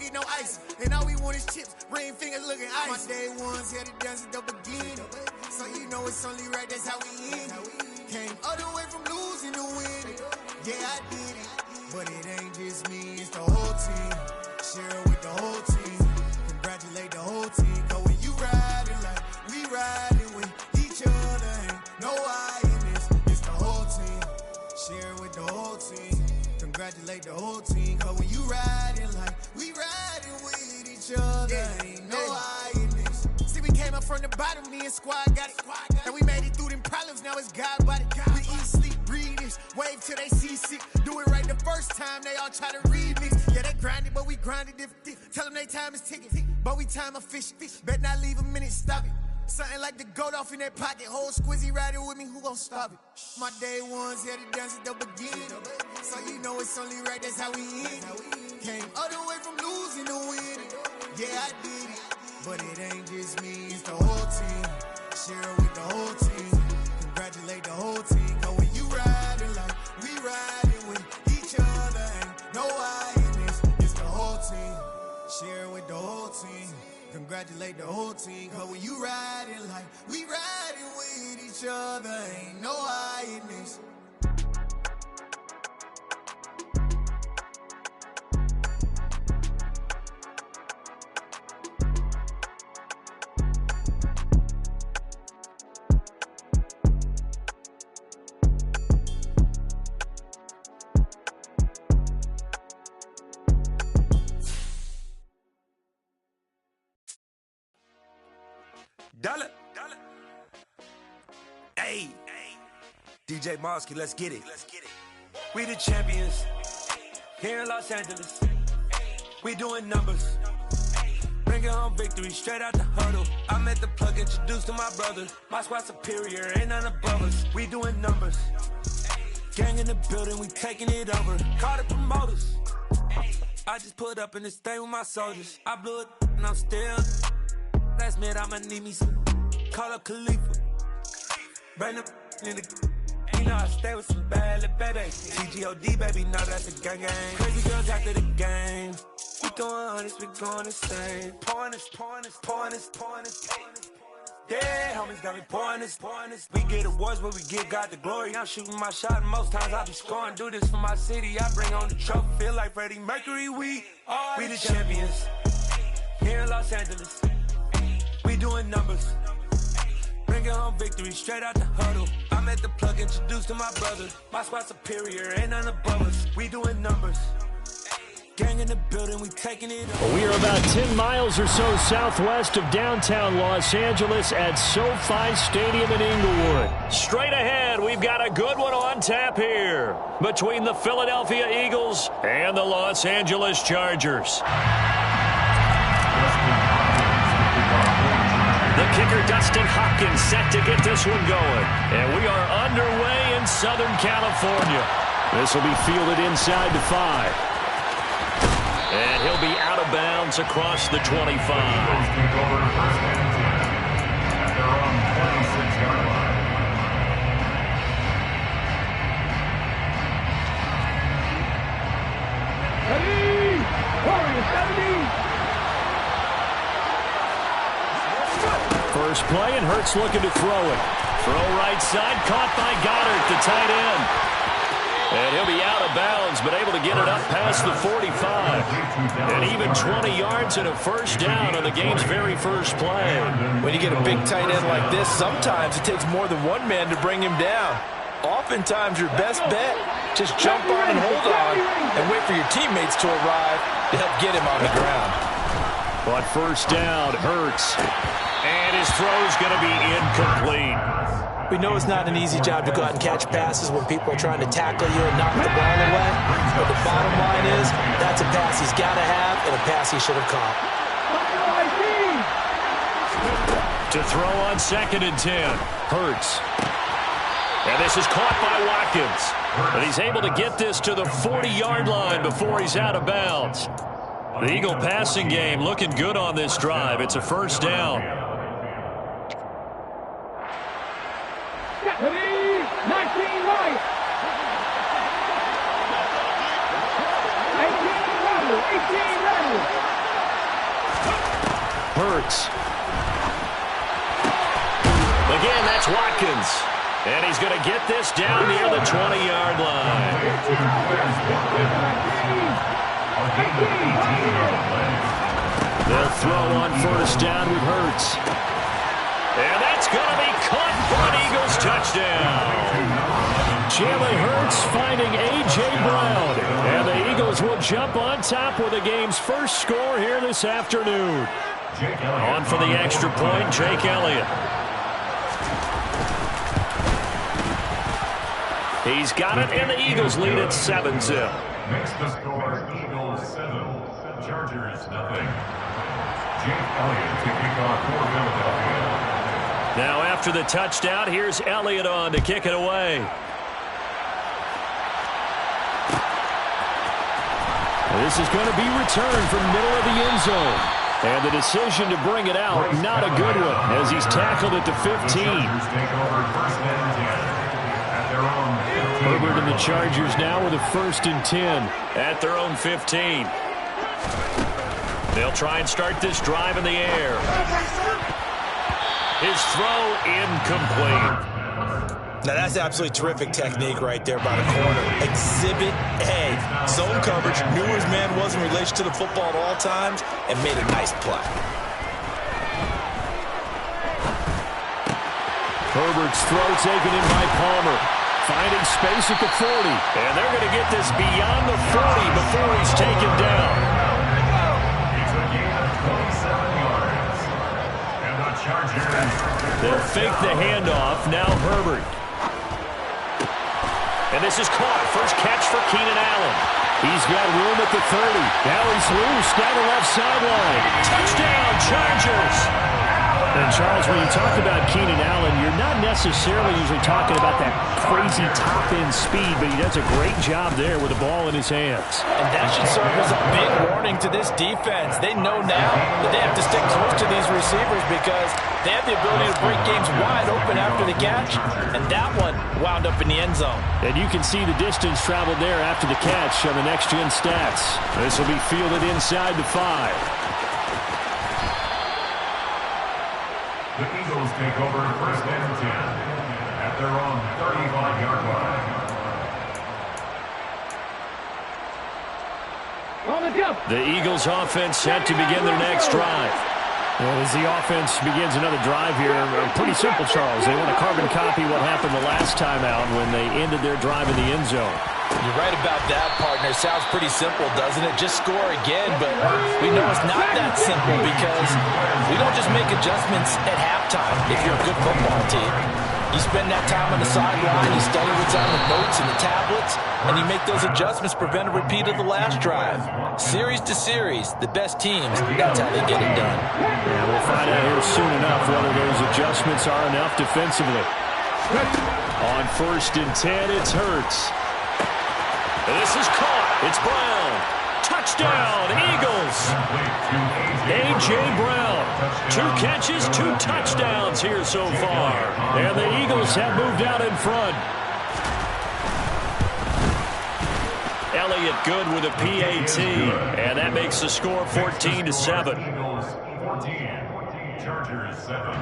get no ice. And all we want is chips, ring fingers looking ice. My day ones here to dance at the beginning. So you know it's only right, that's how we end it. Came all the way from losing to winning. Yeah, I did it. But it ain't just me, it's the whole team. Share it with the whole team. Congratulate the whole team. Cause when you riding like we riding with each other, ain't no I in this. It's the whole team. Share it with the whole team. Congratulate the whole team. Cause when you riding like we riding with each other, ain't no I in this. See, we came up from the bottom, me and squad got it. And we made it through them problems, now it's God body. We eat, sleep, breathe this. Wave till they see sick. Do it right the first time, they all try to remix. Yeah, they grinded, but we grinded different. Tell them they time is ticking, but we time efficient. Bet not leave a minute, stop it. Something like the goat off in their pocket. Whole squizzy riding with me, who gon' stop it? My day ones here to dance at the beginning. So you know it's only right, that's how we end it. Came all the way from losing to winning. Yeah, I did it. But it ain't just me, it's the whole team. Share it with the whole team. Congratulate the whole team. Cause when you riding like we riding with each other, ain't no I in this. It's the whole team. Share it with the whole team. Congratulate the whole team. Cause when you riding like we riding with each other, ain't no I in this. Dollar. Hey. DJ Mosky, let's get it. We the champions here in Los Angeles. We doing numbers. Bringing home victory straight out the huddle. I'm at the plug, introduced to my brother. My squad superior, ain't none above us. We doing numbers. Gang in the building, we taking it over. Call the promoters. I just put up in this thing with my soldiers. I blew it and I'm still. Last minute I'ma need me some. Call up Khalifa. Bring them in the. You know I stay with some bad little baby. TGOD baby, know that's a gang gang. Crazy girls after the game. We throwing hundreds, we going insane. Pouring this. Yeah, homies got me pouring this. We get awards, but we give God the glory. I'm shooting my shot, and most times I be scoring. Do this for my city, I bring on the trophy. Feel like Freddie Mercury, we the champions here in Los Angeles. We doing numbers. Bringing home victory straight out the huddle. I'm at the plug, introduced to my brother. My squad superior, ain't none above us. We doing numbers. Gang in the building, we taking it over. We are about 10 miles or so southwest of downtown Los Angeles at SoFi Stadium in Inglewood. Straight ahead, we've got a good one on tap here between the Philadelphia Eagles and the Los Angeles Chargers. The kicker, Dustin Hopkins, set to get this one going. And we are underway in Southern California. This will be fielded inside the 5. And he'll be out of bounds across the 25. First play, and Hurts looking to throw it. Throw right side, caught by Goddard, the tight end. And he'll be out of bounds, but able to get it up past the 45. And even 20 yards and a first down on the game's very first play. When you get a big tight end like this, sometimes it takes more than one man to bring him down. Oftentimes, your best bet, just jump on and hold on and wait for your teammates to arrive to help get him on the ground. But first down, Hurts. And his throw's going to be incomplete. We know it's not an easy job to go out and catch passes when people are trying to tackle you and knock the ball away. But the bottom line is, that's a pass he's got to have and a pass he should have caught. To throw on 2nd and 10, Hurts. And this is caught by Watkins. But he's able to get this to the 40-yard line before he's out of bounds. The Eagle passing game looking good on this drive. It's a first down. Hurts. Again, that's Watkins. And he's going to get this down near the 20-yard line. They'll throw on first down with Hurts. And that's going to be caught for an Eagles touchdown. Jalen Hurts finding A.J. Brown. And the Eagles will jump on top with the game's first score here this afternoon. On for the extra point, Jake Elliott. He's got it, and the Eagles lead at 7-0. Makes the score Eagles 7, Chargers nothing. Jake Elliott to kick off for Philadelphia. Now after the touchdown, here's Elliott on to kick it away. This is going to be returned from the middle of the end zone. And the decision to bring it out, not a good one, as he's tackled at the 15. Herbert and the Chargers now with a 1st and 10 at their own 15. They'll try and start this drive in the air. His throw incomplete. Now, that's absolutely terrific technique right there by the corner. Exhibit A. Zone coverage, knew where his man was in relation to the football at all times, and made a nice play. Herbert's throw taken in by Palmer. Finding space at the 40. And they're going to get this beyond the 40 before he's taken down. It's a gain of 27 yards. And the Chargers. They'll fake the handoff. Now Herbert. And this is caught. First catch for Keenan Allen. He's got room at the 30. Now he's loose down the left sideline. Touchdown, Chargers. And, Charles, when you talk about Keenan Allen, you're not necessarily usually talking about that crazy top-end speed, but he does a great job there with the ball in his hands. And that should serve as a big warning to this defense. They know now that they have to stick close to these receivers because they have the ability to break games wide open after the catch, and that one wound up in the end zone. And you can see the distance traveled there after the catch on the next-gen stats. This will be fielded inside the 5. The Eagles take over 1st and 10 at their own 35-yard line. The Eagles offense set to begin their next drive. Well, as the offense begins another drive here, pretty simple, Charles. They want to carbon copy what happened the last time out when they ended their drive in the end zone. You're right about that, partner. Sounds pretty simple, doesn't it? Just score again, but we know it's not that simple because we don't just make adjustments at halftime if you're a good football team. You spend that time on the sideline, you study what's on the notes and the tablets, and you make those adjustments, prevent a repeat of the last drive. Series to series, the best teams, that's how they get it done. Yeah, we'll find out here soon enough whether those adjustments are enough defensively. On 1st and 10, it's Hurts. This is caught. It's Brown. Touchdown, Eagles. A.J. Brown. 2 catches, 2 touchdowns here so far. And the Eagles have moved out in front. Elliott good with a PAT. And that makes the score 14-7. Eagles 14, Chargers 7.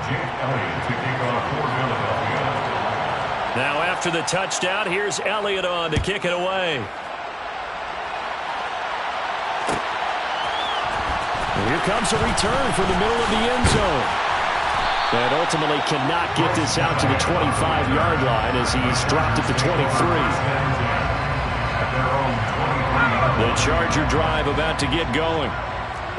Jake Elliott to kick off for Philadelphia. Now after the touchdown, here's Elliott on to kick it away. Here comes a return from the middle of the end zone. And ultimately cannot get this out to the 25-yard line as he's dropped at the 23. The Charger drive about to get going.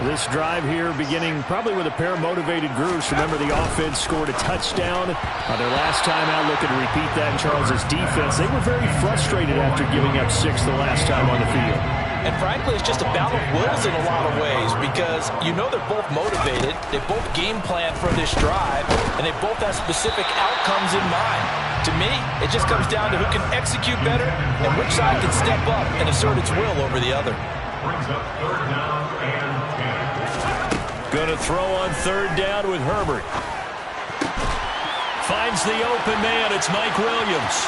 This drive here beginning probably with a pair of motivated groups. Remember, the offense scored a touchdown their last time out. Looking to repeat that in Charles's defense. They were very frustrated after giving up 6 the last time on the field. And frankly, it's just a battle of wills in a lot of ways because you know they're both motivated, they both game plan for this drive, and they both have specific outcomes in mind. To me, it just comes down to who can execute better and which side can step up and assert its will over the other. Brings up 3rd down and 10. Going to throw on 3rd down with Herbert. Finds the open man. It's Mike Williams.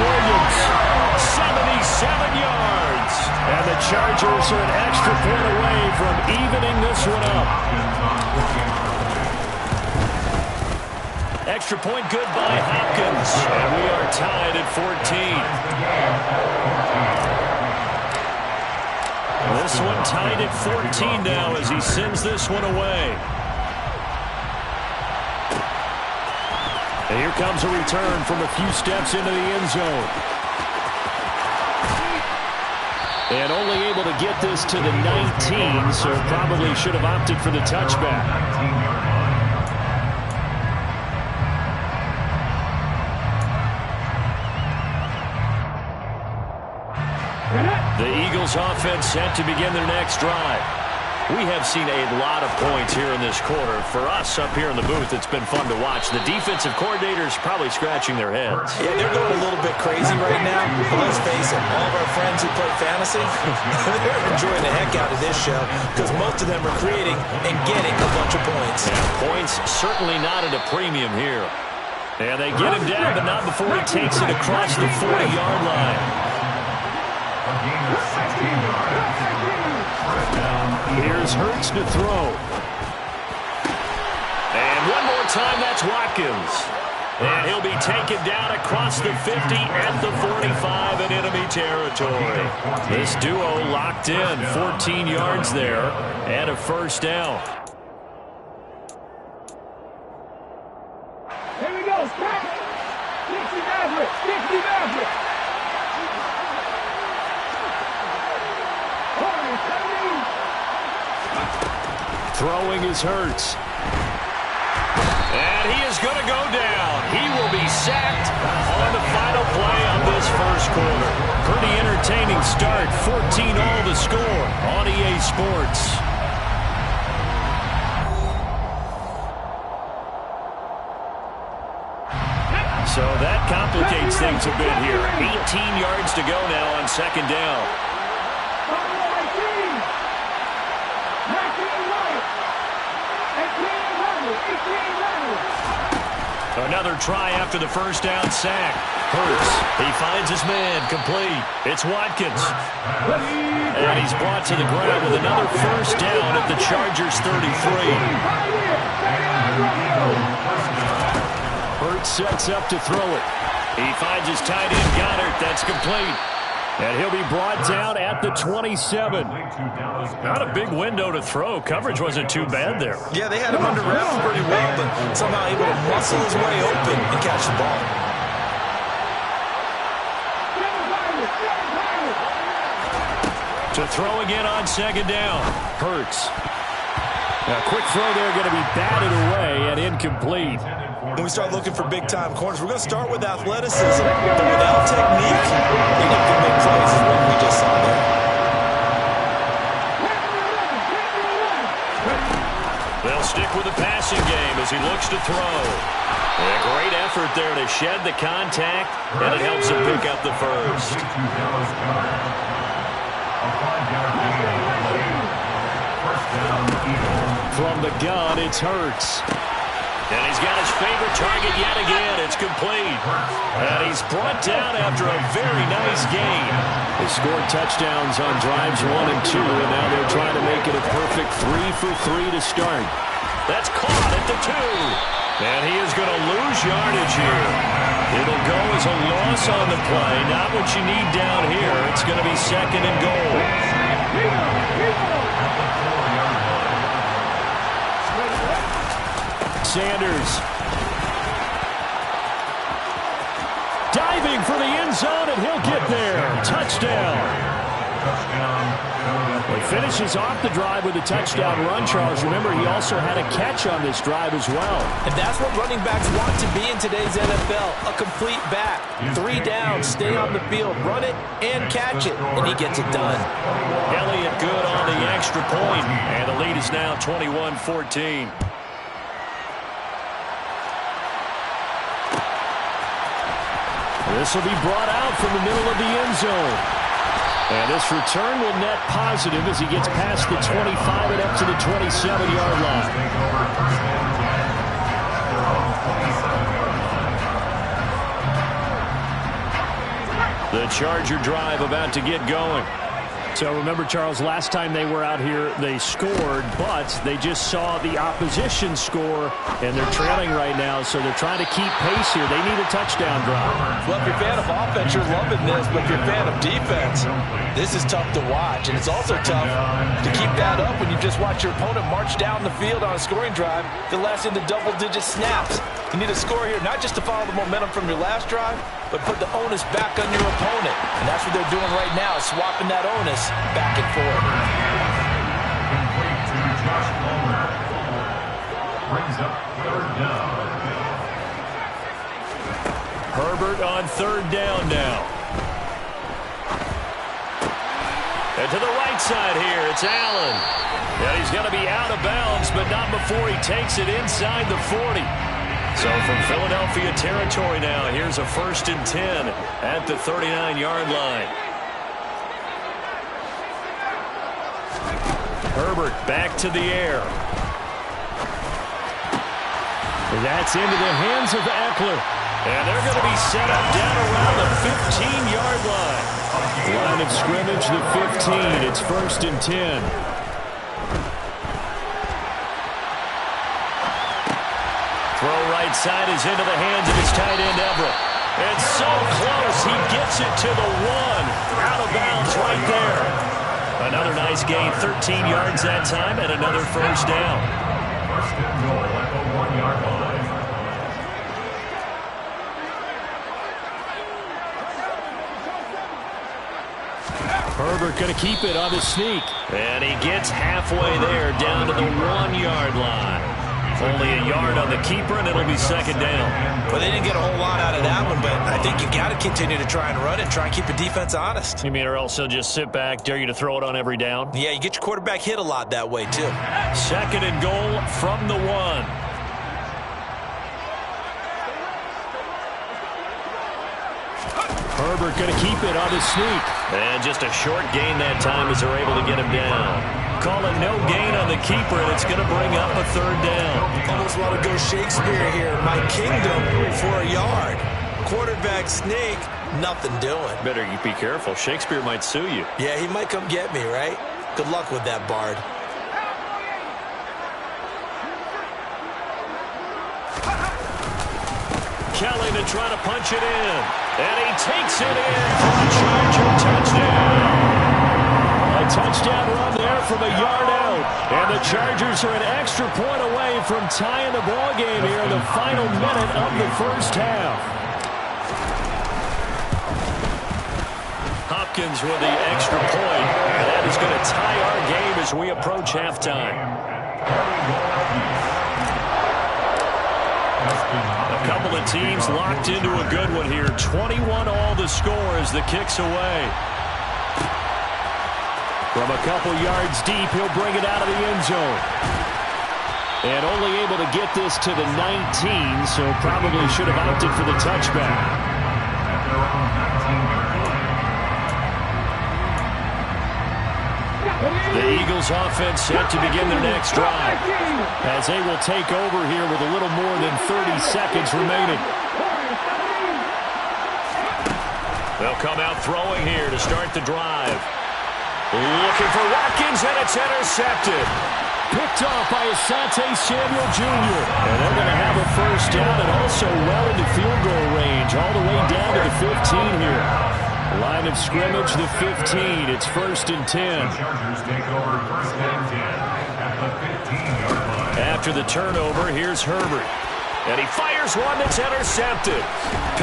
Williams, 77 yards. And the Chargers are an extra point away from evening this one up. Extra point good by Hopkins. And we are tied at 14. This one tied at 14 now as he sends this one away. And here comes a return from a few steps into the end zone. And only able to get this to the 19, so probably should have opted for the touchback. The Eagles offense set to begin their next drive. We have seen a lot of points here in this quarter. For us up here in the booth, it's been fun to watch. The defensive coordinators probably scratching their heads. Yeah, they're going a little bit crazy right now. But let's face it, all of our friends who play fantasy, they're enjoying the heck out of this show because most of them are creating and getting a bunch of points. Yeah, points certainly not at a premium here. And they get him down, but not before he takes it across the 40-yard line. Here's Hurts to throw. And one more time, that's Watkins. And he'll be taken down across the 50 at the 45 in enemy territory. This duo locked in, 14 yards there and a first down. Here we go, stop. Dixie Maverick, Dixie Maverick. Throwing is Hurts. And he is going to go down. He will be sacked on the final play of this first quarter. Pretty entertaining start. 14 all to score on EA Sports. So that complicates things a bit here. 18 yards to go now on second down. Another try after the first down sack. Hurts. He finds his man complete. It's Watkins. And he's brought to the ground with another first down at the Chargers 33. Hurts sets up to throw it. He finds his tight end Goddard. That's complete. And he'll be brought down at the 27. Not a big window to throw. Coverage wasn't too bad there. Yeah, they had him under wraps pretty well, but somehow able to muscle his way open and catch the ball. To throw again on second down. Hurts. A quick throw there going to be batted away and incomplete. When we start looking for big-time corners, we're going to start with athleticism, but without technique, you're not going to make plays is what we just saw there. They'll stick with the passing game as he looks to throw. And a great effort there to shed the contact, and it helps him pick up the first. From the gun, it's Hurts. And he's got his favorite target yet again. It's complete. And he's brought down after a very nice gain. They scored touchdowns on drives 1 and 2, and now they're trying to make it a perfect 3 for 3 to start. That's caught at the 2. And he is going to lose yardage here. It'll go as a loss on the play. Not what you need down here. It's going to be second and goal. Sanders. Diving for the end zone, and he'll get there. Touchdown. He finishes off the drive with a touchdown run, Charles. Remember, he also had a catch on this drive as well. And that's what running backs want to be in today's NFL, a complete back. 3 down, stay on the field, run it, and catch it, and he gets it done. Elliott good on the extra point, and the lead is now 21-14. This will be brought out from the middle of the end zone. And this return will net positive as he gets past the 25 and up to the 27-yard line. The Charger drive about to get going. So remember, Charles, last time they were out here, they scored, but they just saw the opposition score, and they're trailing right now, so they're trying to keep pace here. They need a touchdown drive. Well, if you're a fan of offense, you're loving this, but if you're a fan of defense, this is tough to watch, and it's also tough to keep that up when you just watch your opponent march down the field on a scoring drive that lasts into double-digit snaps. You need a score here, not just to follow the momentum from your last drive, but put the onus back on your opponent. And that's what they're doing right now, swapping that onus back and forth. Complete to Josh Palmer. Brings up third down. Herbert on third down now. And to the right side here, it's Allen. And he's going to be out of bounds, but not before he takes it inside the 40. So from Philadelphia territory now, here's a 1st and 10 at the 39-yard line. Herbert back to the air. That's into the hands of Eckler. And they're going to be set up down around the 15-yard line. Line of scrimmage, the 15. It's 1st and 10. Throw right side is into the hands of his tight end, Everett. It's so close. He gets it to the 1. Out of bounds right there. Another nice gain, 13 yards that time, and another first down. First and goal at the 1-yard line. Herbert going to keep it on the sneak. And he gets halfway there, down to the 1-yard line. Only a yard on the keeper, and it'll be second down. Well, they didn't get a whole lot out of that one, but I think you got to continue to try and run it, try and keep the defense honest. You mean, or else he'll just sit back, dare you to throw it on every down? Yeah, you get your quarterback hit a lot that way, too. Second and goal from the 1. Herbert going to keep it on the sneak. And just a short gain that time as they're able to get him down. Call it no gain on the keeper, and it's going to bring up a third down. Almost want to go Shakespeare here. My kingdom for a yard. Quarterback sneak, nothing doing. Better be careful. Shakespeare might sue you. Yeah, he might come get me, right? Good luck with that, Bard. Kelly to try to punch it in. And he takes it in for a Charger touchdown. A touchdown run there from a yard out. And the Chargers are an extra point away from tying the ball game here in the final minute of the first half. Hopkins with the extra point. And that is going to tie our game as we approach halftime. A couple of teams locked into a good one here. 21 all the score as the kick's away. From a couple yards deep, he'll bring it out of the end zone. And only able to get this to the 19, so probably should have opted for the touchback. The Eagles offense set to begin their next drive, as they will take over here with a little more than 30 seconds remaining. They'll come out throwing here to start the drive. Looking for Watkins, and it's intercepted. Picked off by Asante Samuel Jr. And they're going to have a first down and also well into field goal range, all the way down to the 15 here. Line of scrimmage, the 15. It's 1st and 10. The Chargers take over 1st and 10 at the 15-yard line. After the turnover, here's Herbert. And he fires one that's intercepted.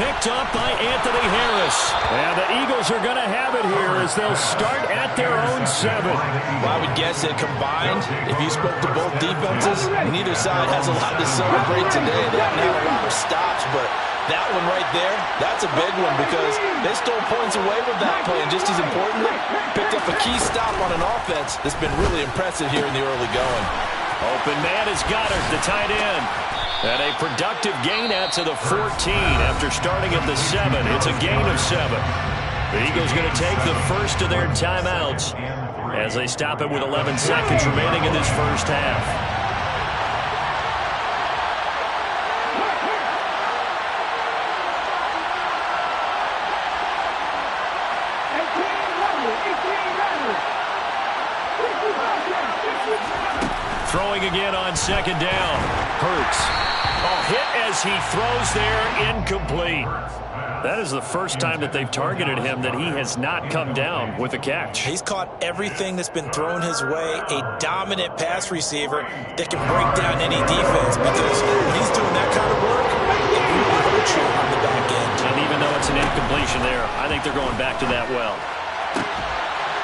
Picked up by Anthony Harris. And the Eagles are going to have it here as they'll start at their own 7. Well, I would guess that combined, if you spoke to both defenses, neither side has a lot to celebrate today. They haven't had a lot of stops, but that one right there, that's a big one because they stole points away with that play. And just as importantly, picked up a key stop on an offense that's been really impressive here in the early going. Open man is Goddard, the tight end. And a productive gain out to the 14 after starting at the 7. It's a gain of 7. The Eagles going to take the first of their timeouts as they stop it with 11 seconds remaining in this first half. Throwing again on second down. Hurts. Hit as he throws there, incomplete. That is the first time that they've targeted him that he has not come down with a catch. He's caught everything that's been thrown his way. A dominant pass receiver that can break down any defense, because when he's doing that kind of work, it really hurts you on the back end. And even though it's an incompletion there, I think they're going back to that well.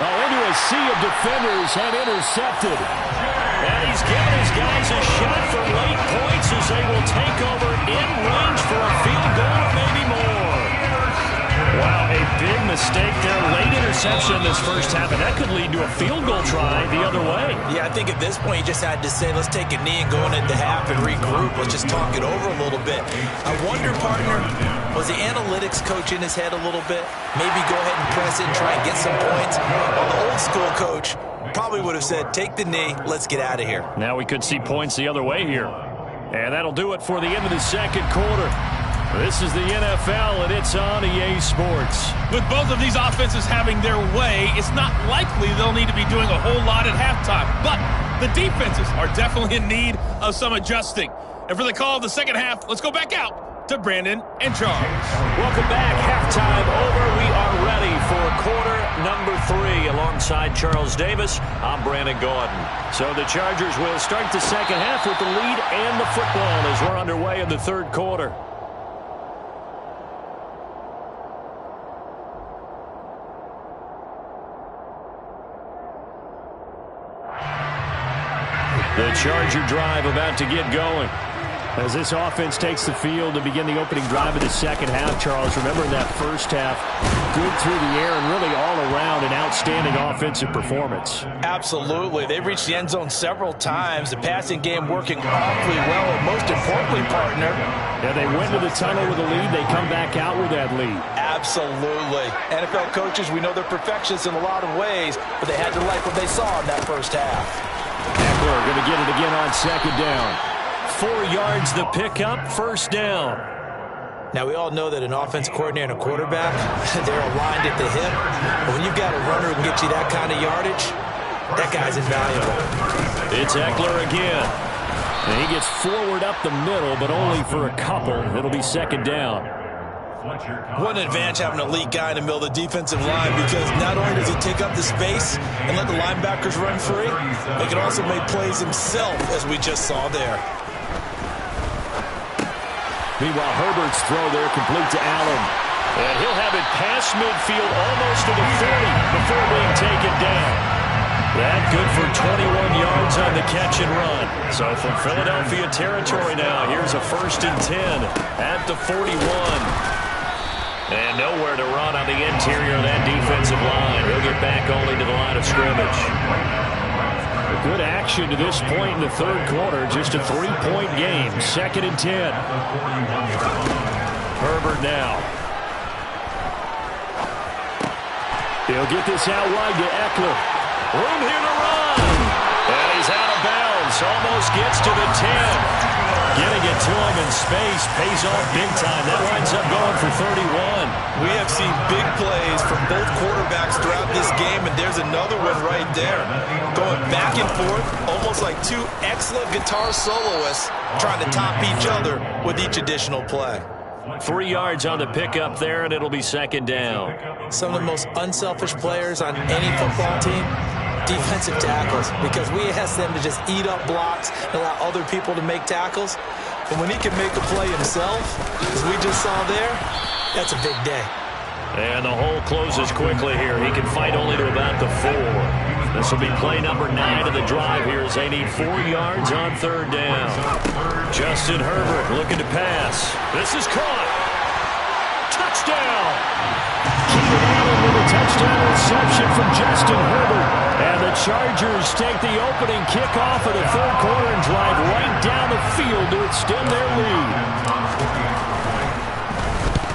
Into a sea of defenders and intercepted. And he's giving his guys a shot for late points as they will take over in range for a field goal or maybe more. Wow, a big mistake there. Late interception this first half, and that could lead to a field goal try the other way. Yeah, I think at this point you just had to say, let's take a knee and go into half and regroup. Let's just talk it over a little bit. I wonder, partner, was the analytics coach in his head a little bit? Maybe go ahead and press it and try and get some points? Well, the old school coach probably would have said, take the knee, let's get out of here. Now we could see points the other way here. And that'll do it for the end of the second quarter. This is the NFL, and it's on EA Sports. With both of these offenses having their way, it's not likely they'll need to be doing a whole lot at halftime. But the defenses are definitely in need of some adjusting. And for the call of the second half, let's go back out to Brandon and Charles. Welcome back. Halftime over. We are ready for quarter number 3. Alongside Charles Davis, I'm Brandon Gaudin. So the Chargers will start the second half with the lead and the football as we're underway in the third quarter. The Charger drive about to get going. As this offense takes the field to begin the opening drive of the second half, Charles, remember in that first half, good through the air and really all around an outstanding offensive performance. Absolutely. They've reached the end zone several times. The passing game working awfully well, and most importantly, partner. Yeah, they went to the tunnel with a lead. They come back out with that lead. Absolutely. NFL coaches, we know they're perfectionists in a lot of ways, but they had to like what they saw in that first half. Eckler going to get it again on second down. 4 yards the pickup, first down. Now, we all know that an offense coordinator and a quarterback, they're aligned at the hip. But when you've got a runner who can get you that kind of yardage, that guy's invaluable. It's Eckler again. And he gets forward up the middle, but only for a couple. It'll be second down. What an advantage having an elite guy in the middle of the defensive line, because not only does he take up the space and let the linebackers run free, but he can also make plays himself, as we just saw there. Meanwhile, Herbert's throw there complete to Allen. And he'll have it past midfield almost to the 40 before being taken down. That good for 21 yards on the catch and run. So from Philadelphia territory now, here's a 1st and 10 at the 41. And nowhere to run on the interior of that defensive line. He'll get back only to the line of scrimmage. Good action to this point in the third quarter. Just a 3-point game. 2nd and 10. Herbert now. He'll get this out wide to Eckler. Room here to run. And he's out of bounds. Almost gets to the 10. Getting it to him in space pays off big time. That winds up going for 31. We have seen big plays from both quarterbacks throughout this game, and there's another one right there. Going back and forth, almost like two excellent guitar soloists trying to top each other with each additional play. 3 yards on the pickup there, and it'll be second down. Some of the most unselfish players on any football team, defensive tackles, because we ask them to just eat up blocks and allow other people to make tackles. And when he can make a play himself, as we just saw there, that's a big day. And the hole closes quickly here. He can fight only to about the 4. This will be play number 9 of the drive here as they need 4 yards on third down. Justin Herbert looking to pass. This is caught. Touchdown! Keenan Allen with a touchdown reception from Justin Herbert. And the Chargers take the opening kickoff of the third quarter and drive right down the field to extend their lead.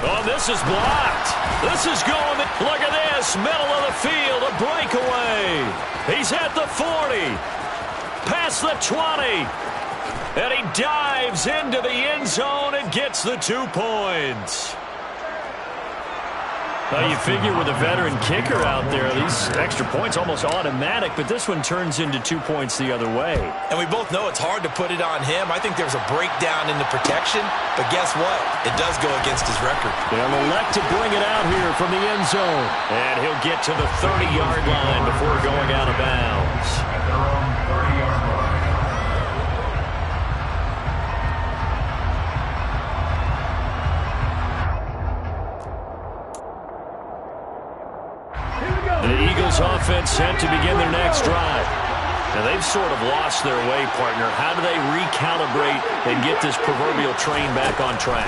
Oh, this is blocked. This is going. Look at this. Middle of the field. A breakaway. He's at the 40. Past the 20. And he dives into the end zone and gets the 2 points. Well, you figure with a veteran kicker out there, these extra points almost automatic, but this one turns into 2 points the other way. And we both know it's hard to put it on him. I think there's a breakdown in the protection, but guess what? It does go against his record. They'll elect to bring it out here from the end zone. And he'll get to the 30-yard line before going out of bounds. At their own 30-yard line. The Eagles offense set to begin their next drive. Now, they've sort of lost their way, partner. How do they recalibrate and get this proverbial train back on track?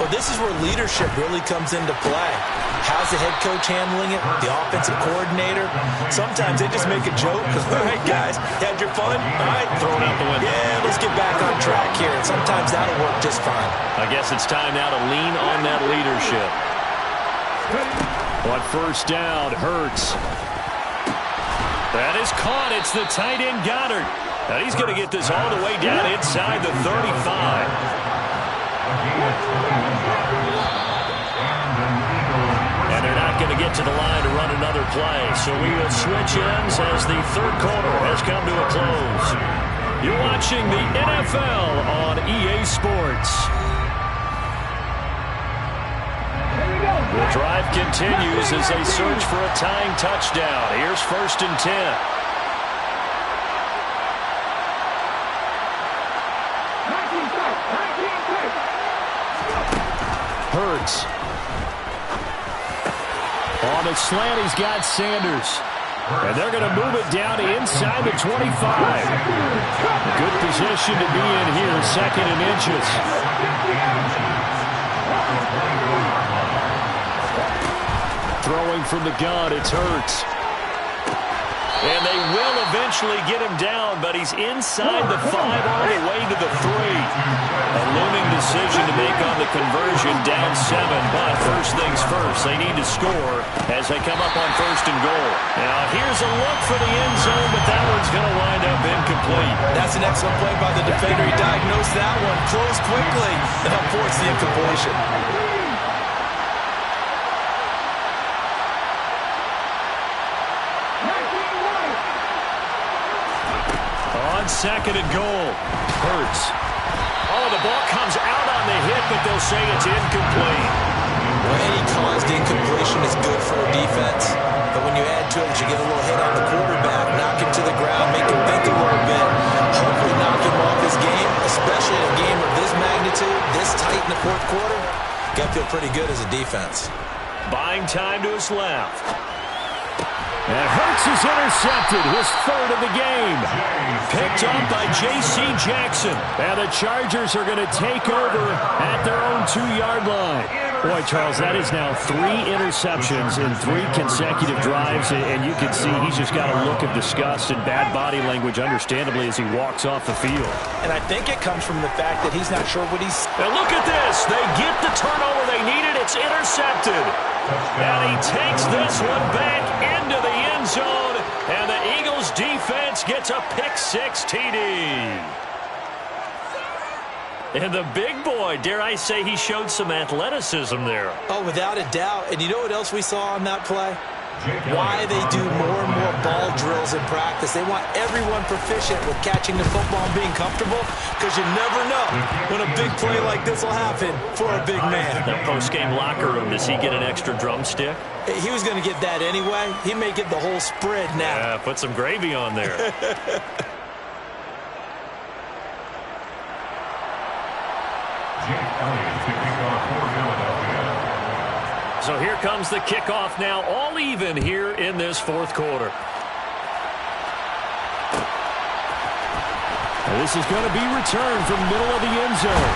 Well, this is where leadership really comes into play. How's the head coach handling it? The offensive coordinator? Sometimes they just make a joke. All right, guys, had your fun? All right, throw it out the window. Yeah, let's get back on track here. And sometimes that'll work just fine. I guess it's time now to lean on that leadership. But first down, Hurts. That is caught. It's the tight end, Goddard. Now he's going to get this all the way down inside the 35. And they're not going to get to the line to run another play. So we will switch ends as the third quarter has come to a close. You're watching the NFL on EA Sports. The drive continues as they search for a tying touchdown. Here's 1st and 10. Hurts. On the slant, he's got Sanders. And they're going to move it down to inside the 25. Good position to be in here, 2nd and inches. Throwing from the gun, it's Hurts. And they will eventually get him down, but he's inside the 5 all the way to the 3. A looming decision to make on the conversion, down 7. But first things first, they need to score as they come up on 1st and goal. Now here's a look for the end zone, but that one's going to wind up incomplete. That's an excellent play by the defender. He diagnosed that one, closed quickly, and helped force the incompletion. On 2nd and goal, Hurts. Oh, the ball comes out on the hit, but they'll say it's incomplete. Well, any caused incompletion is good for a defense, but when you add to it, you get a little hit on the quarterback, knock him to the ground, make him think a little bit, hopefully knock him off his game, especially in a game of this magnitude, this tight in the 4th quarter. Got to feel pretty good as a defense. Buying time to his left. And Hurts is intercepted, his 3rd of the game. Picked up by J.C. Jackson. And the Chargers are going to take over at their own 2-yard line. Boy, Charles, that is now 3 interceptions in 3 consecutive drives. And you can see he's just got a look of disgust and bad body language, understandably, as he walks off the field. And I think it comes from the fact that he's not sure what he's... And look at this. They get the turnover they needed. It's intercepted. And he takes this one back into the end zone, and the Eagles defense gets a pick-6 TD. And the big boy, dare I say, he showed some athleticism there. Oh, without a doubt. And you know what else we saw on that play? Why they do more and more ball drills in practice. They want everyone proficient with catching the football and being comfortable, because you never know when a big play like this will happen for a big man. That post-game locker room, does he get an extra drumstick? He was going to get that anyway. He may get the whole spread now. Yeah, put some gravy on there. Jake Elliott to kick off for Philadelphia. So here comes the kickoff now, all even here in this 4th quarter. And this is going to be returned from middle of the end zone.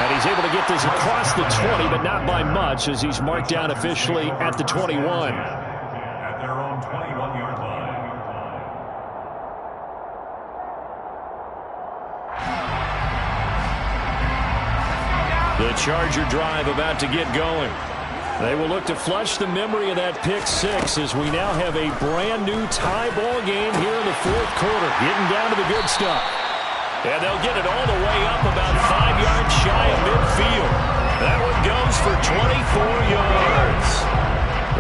And he's able to get this across the 20, but not by much, as he's marked down officially at the 21. At their own 21-yard line. The Charger drive about to get going. They will look to flush the memory of that pick-6 as we now have a brand-new tie ball game here in the 4th quarter, getting down to the good stuff. And they'll get it all the way up about 5 yards shy of midfield. That one goes for 24 yards.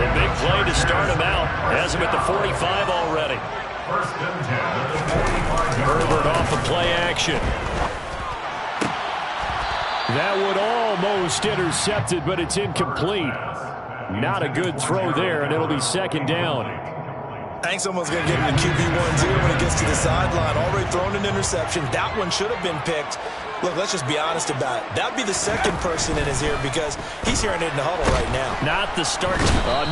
A big play to start him out. Has him at the 45 already. First and 10 at the 45-yard line. Herbert off of play action. That one almost intercepted, but it's incomplete. Not a good throw there, and it'll be second down. I think someone's going to get into QB1-0 when it gets to the sideline. Already thrown an interception. That one should have been picked. Look, let's just be honest about it. That would be the second person in his ear because he's hearing it in the huddle right now. Not the start.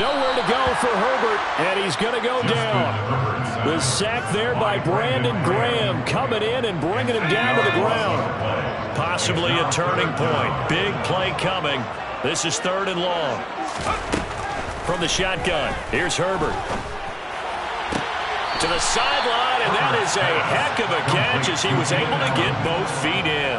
Nowhere to go for Herbert, and he's going to go down. The sack there by Brandon Graham coming in and bringing him down to the ground. Possibly a turning point. Big play coming. This is 3rd and long. From the shotgun, here's Herbert. To the sideline, and that is a heck of a catch as he was able to get both feet in.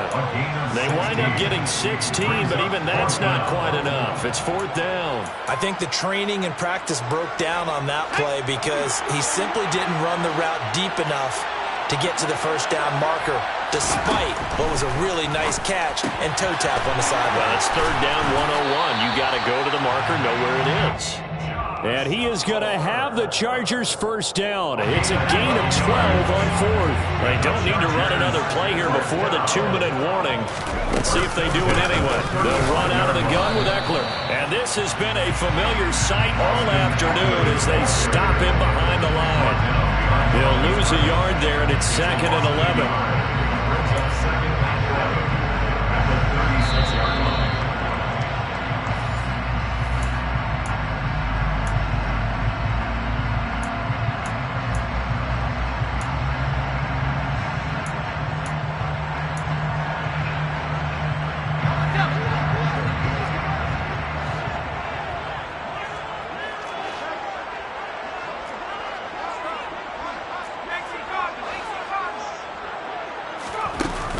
They wind up getting 16, but even that's not quite enough. It's 4th down. I think the training and practice broke down on that play because he simply didn't run the route deep enough to get to the first down marker, despite what was a really nice catch and toe tap on the sideline. Well, it's 3rd down 101. You got to go to the marker, know where it is. And he is going to have the Chargers first down. It's a gain of 12 on 4th. They don't need to run another play here before the 2-minute warning. Let's see if they do it anyway. They'll run out of the gun with Eckler. And this has been a familiar sight all afternoon as they stop him behind the line. They'll lose a yard there, and it's 2nd and 11.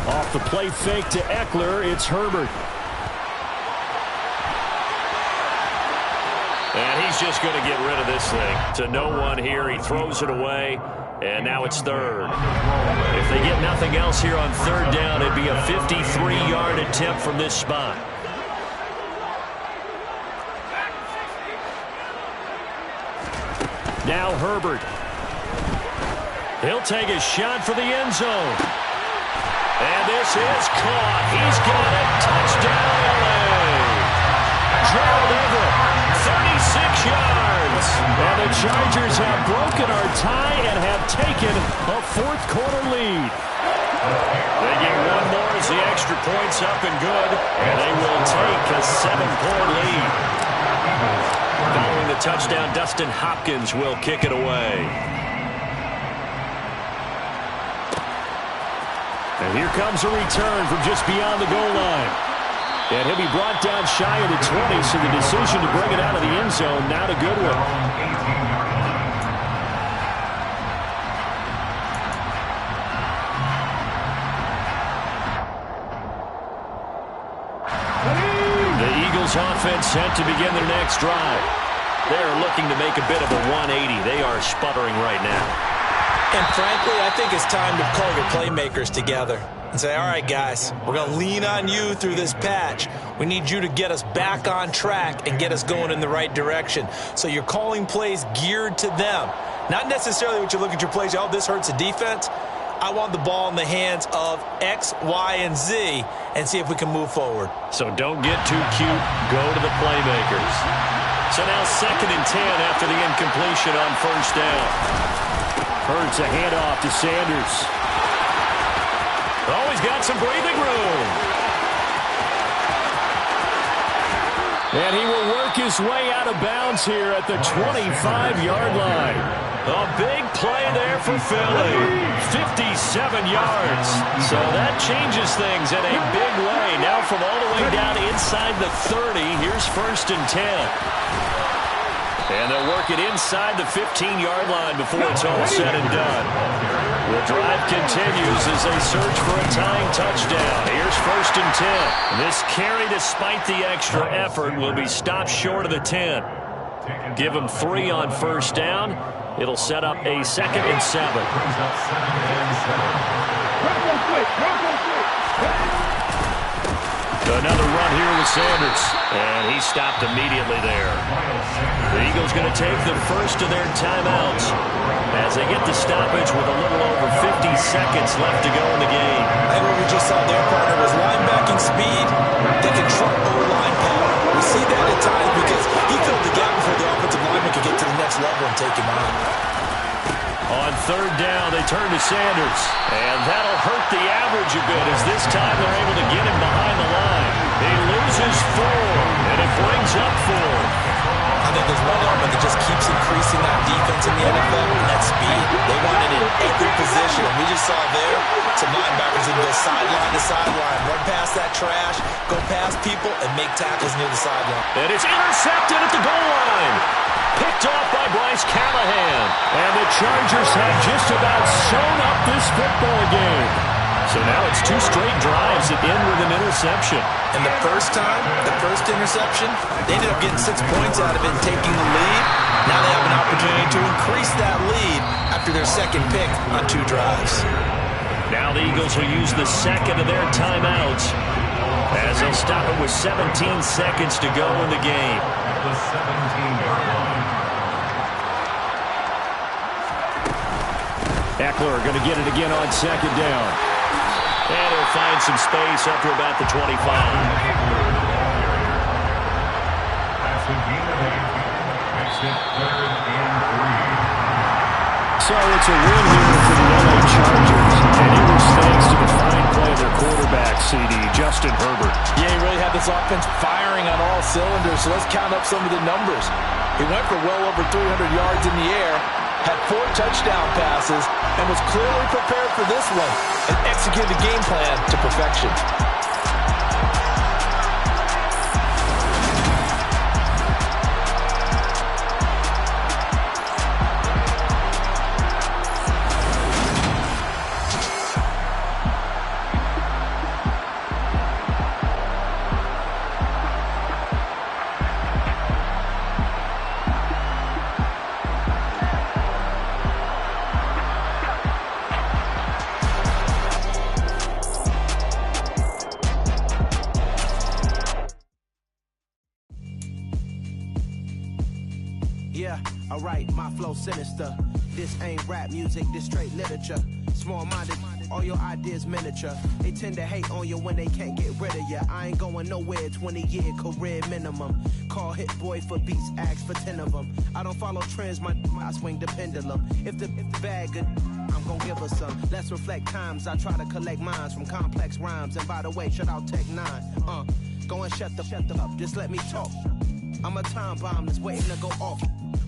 Off the play fake to Eckler, it's Herbert. And he's just going to get rid of this thing. To no one here, he throws it away, and now it's 3rd. If they get nothing else here on 3rd down, it'd be a 53-yard attempt from this spot. Now Herbert. He'll take a shot for the end zone. And this is caught. He's got it. Touchdown, LA. Gerald Everett, 36 yards. And the Chargers have broken our tie and have taken a 4th quarter lead. They get one more as the extra point's up and good. And they will take a 7-point lead. Following the touchdown, Dustin Hopkins will kick it away. And here comes a return from just beyond the goal line. And he'll be brought down shy of the 20, so the decision to bring it out of the end zone, not a good one. The Eagles offense set to begin their next drive. They're looking to make a bit of a 180. They are sputtering right now. And frankly, I think it's time to call your playmakers together and say, all right, guys, we're going to lean on you through this patch. We need you to get us back on track and get us going in the right direction. So you're calling plays geared to them. Not necessarily what you look at your plays, oh, this hurts the defense. I want the ball in the hands of X, Y, and Z and see if we can move forward. So don't get too cute. Go to the playmakers. So now 2nd and 10 after the incompletion on 1st down. Hurts a handoff to Sanders. Oh, he's got some breathing room. And he will work his way out of bounds here at the 25-yard line. A big play there for Philly. 57 yards. So that changes things in a big way. Now from all the way down inside the 30, here's 1st and 10. And they'll work it inside the 15-yard line before it's all said and done. The drive continues as they search for a tying touchdown. Here's 1st and 10. This carry, despite the extra effort, will be stopped short of the 10. Give them 3 on 1st down. It'll set up a 2nd and 7. Another run here with Sanders. And he stopped immediately there. The Eagles going to take the first of their timeouts as they get the stoppage with a little over 50 seconds left to go in the game. I think what we just saw there, partner, was linebacking speed. They can trump O-line power. We see that at times because he filled the gap before the offensive lineman could get to the next level and take him out. On third down, they turn to Sanders. And that'll hurt the average a bit as this time they're able to get him behind the line. He loses 4, and it brings up 4. I think there's one element that just keeps increasing that defense in the NFL, and that's speed. They want it in every position, and we just saw there some linebackers who can go sideline to sideline, run past that trash, go past people, and make tackles near the sideline. And it's intercepted at the goal line. Picked off by Bryce Callahan. And the Chargers have just about sewn up this football game. So now it's 2 straight drives that end with an interception. And the first time, the first interception, they ended up getting 6 points out of it and taking the lead. Now they have an opportunity to increase that lead after their second pick on 2 drives. Now the Eagles will use the second of their timeouts as they'll stop it with 17 seconds to go in the game. The 17-yard line. Eckler going to get it again on second down. And he'll find some space up to about the 25. That's a gain of 8. Makes it 3rd and 3. So it's a win here for the LA Chargers. And it was thanks to the fine play of their quarterback, CD, Justin Herbert. Yeah, he really had this offense firing on all cylinders, so let's count up some of the numbers. He went for well over 300 yards in the air, had 4 touchdown passes, and was clearly prepared for this one and executed the game plan to perfection. Alright, my flow sinister. This ain't rap music, this straight literature. Small-minded, all your ideas miniature. They tend to hate on you when they can't get rid of you. I ain't going nowhere, 20-year career minimum. Call Hit Boy for beats, ask for 10 of them. I don't follow trends, I swing the pendulum. If the bag good, I'm gon' give her some. Let's reflect times, I try to collect minds from complex rhymes. And by the way, shout out Tech 9. Go and shut the up, just let me talk. I'm a time bomb that's waiting to go off.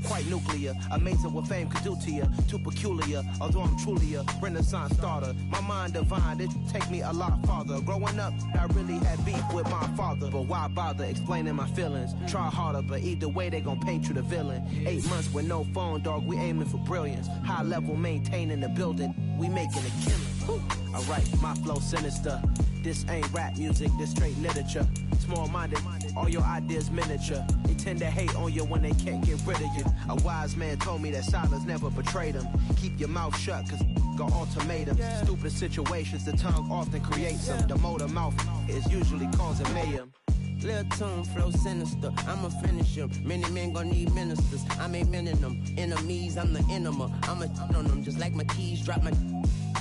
Quite nuclear, amazing what fame could do to you. Too peculiar, although I'm truly a renaissance starter. My mind divine, it take me a lot farther. Growing up, I really had beef with my father. But why bother explaining my feelings? Try harder, but either way they gon' paint you the villain. 8 months with no phone, dog, we aiming for brilliance. High level maintaining the building, we making a killing. Alright, my flow sinister. This ain't rap music, this straight literature. Small-minded, all your ideas miniature. They tend to hate on you when they can't get rid of you. A wise man told me that silence never betrayed him. Keep your mouth shut, cause got ultimatums. Stupid situations, the tongue often creates them. The motor mouth is usually causing mayhem. Lil' tune, flow sinister, I'ma finish him. Many men gon' need ministers, I'm a men in them. Enemies, I'm the enema. I'm on them, just like my keys, drop my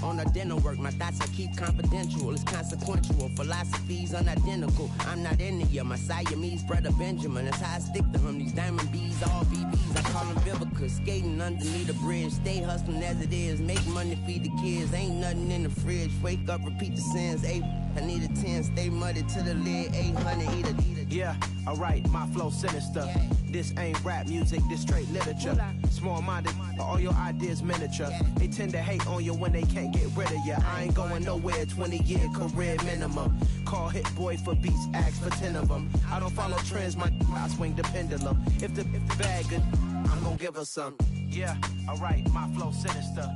on a dinner work. My thoughts I keep confidential, it's consequential. Philosophies unidentical, I'm not into you. My Siamese brother Benjamin, that's how I stick to him. These diamond bees, all BBs, I call them Vivica. Skating underneath the bridge, stay hustling as it is. Make money, feed the kids, ain't nothing in the fridge. Wake up, repeat the sins, I need a 10, stay muddy to the lid, 800, eat a. Yeah, alright, my flow sinister. This ain't rap music, this straight literature. Small-minded, all your ideas miniature. They tend to hate on you when they can't get rid of you. I ain't going nowhere, 20-year career minimum. Call Hit Boy for beats, ask for 10 of them. I don't follow trends, I swing the pendulum. If the bag good, I'm gon' give her some. Yeah, alright, my flow sinister.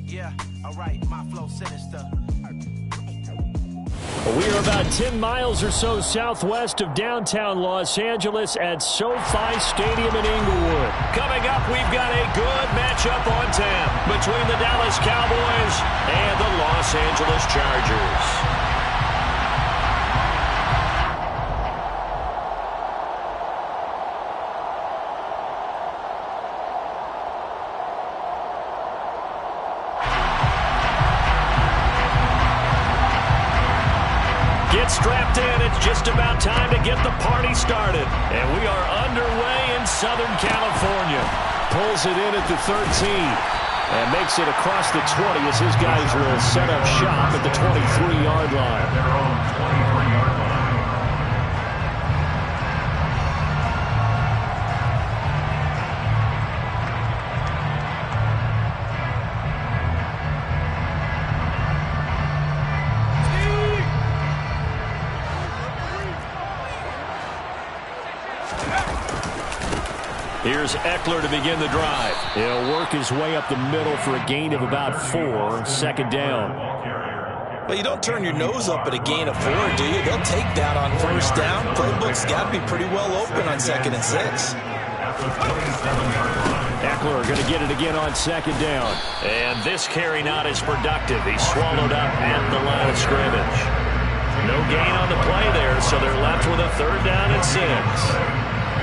Yeah, alright, my flow sinister. We are about 10 miles or so southwest of downtown Los Angeles at SoFi Stadium in Inglewood. Coming up, we've got a good matchup on tap between the Dallas Cowboys and the Los Angeles Chargers. just about time to get the party started. And we are underway in Southern California. Pulls it in at the 13 and makes it across the 20 as his guys will set up shop at the 23-yard line. Their own 23-yard line. Here's Eckler to begin the drive. He'll work his way up the middle for a gain of about 4, second down. Well, you don't turn your nose up at a gain of 4, do you? They'll take that on first down. Playbook's got to be pretty well open on 2nd and 6. Eckler going to get it again on 2nd down. And this carry not as productive. He's swallowed up at the line of scrimmage. No gain on the play there, so they're left with a 3rd down and 6.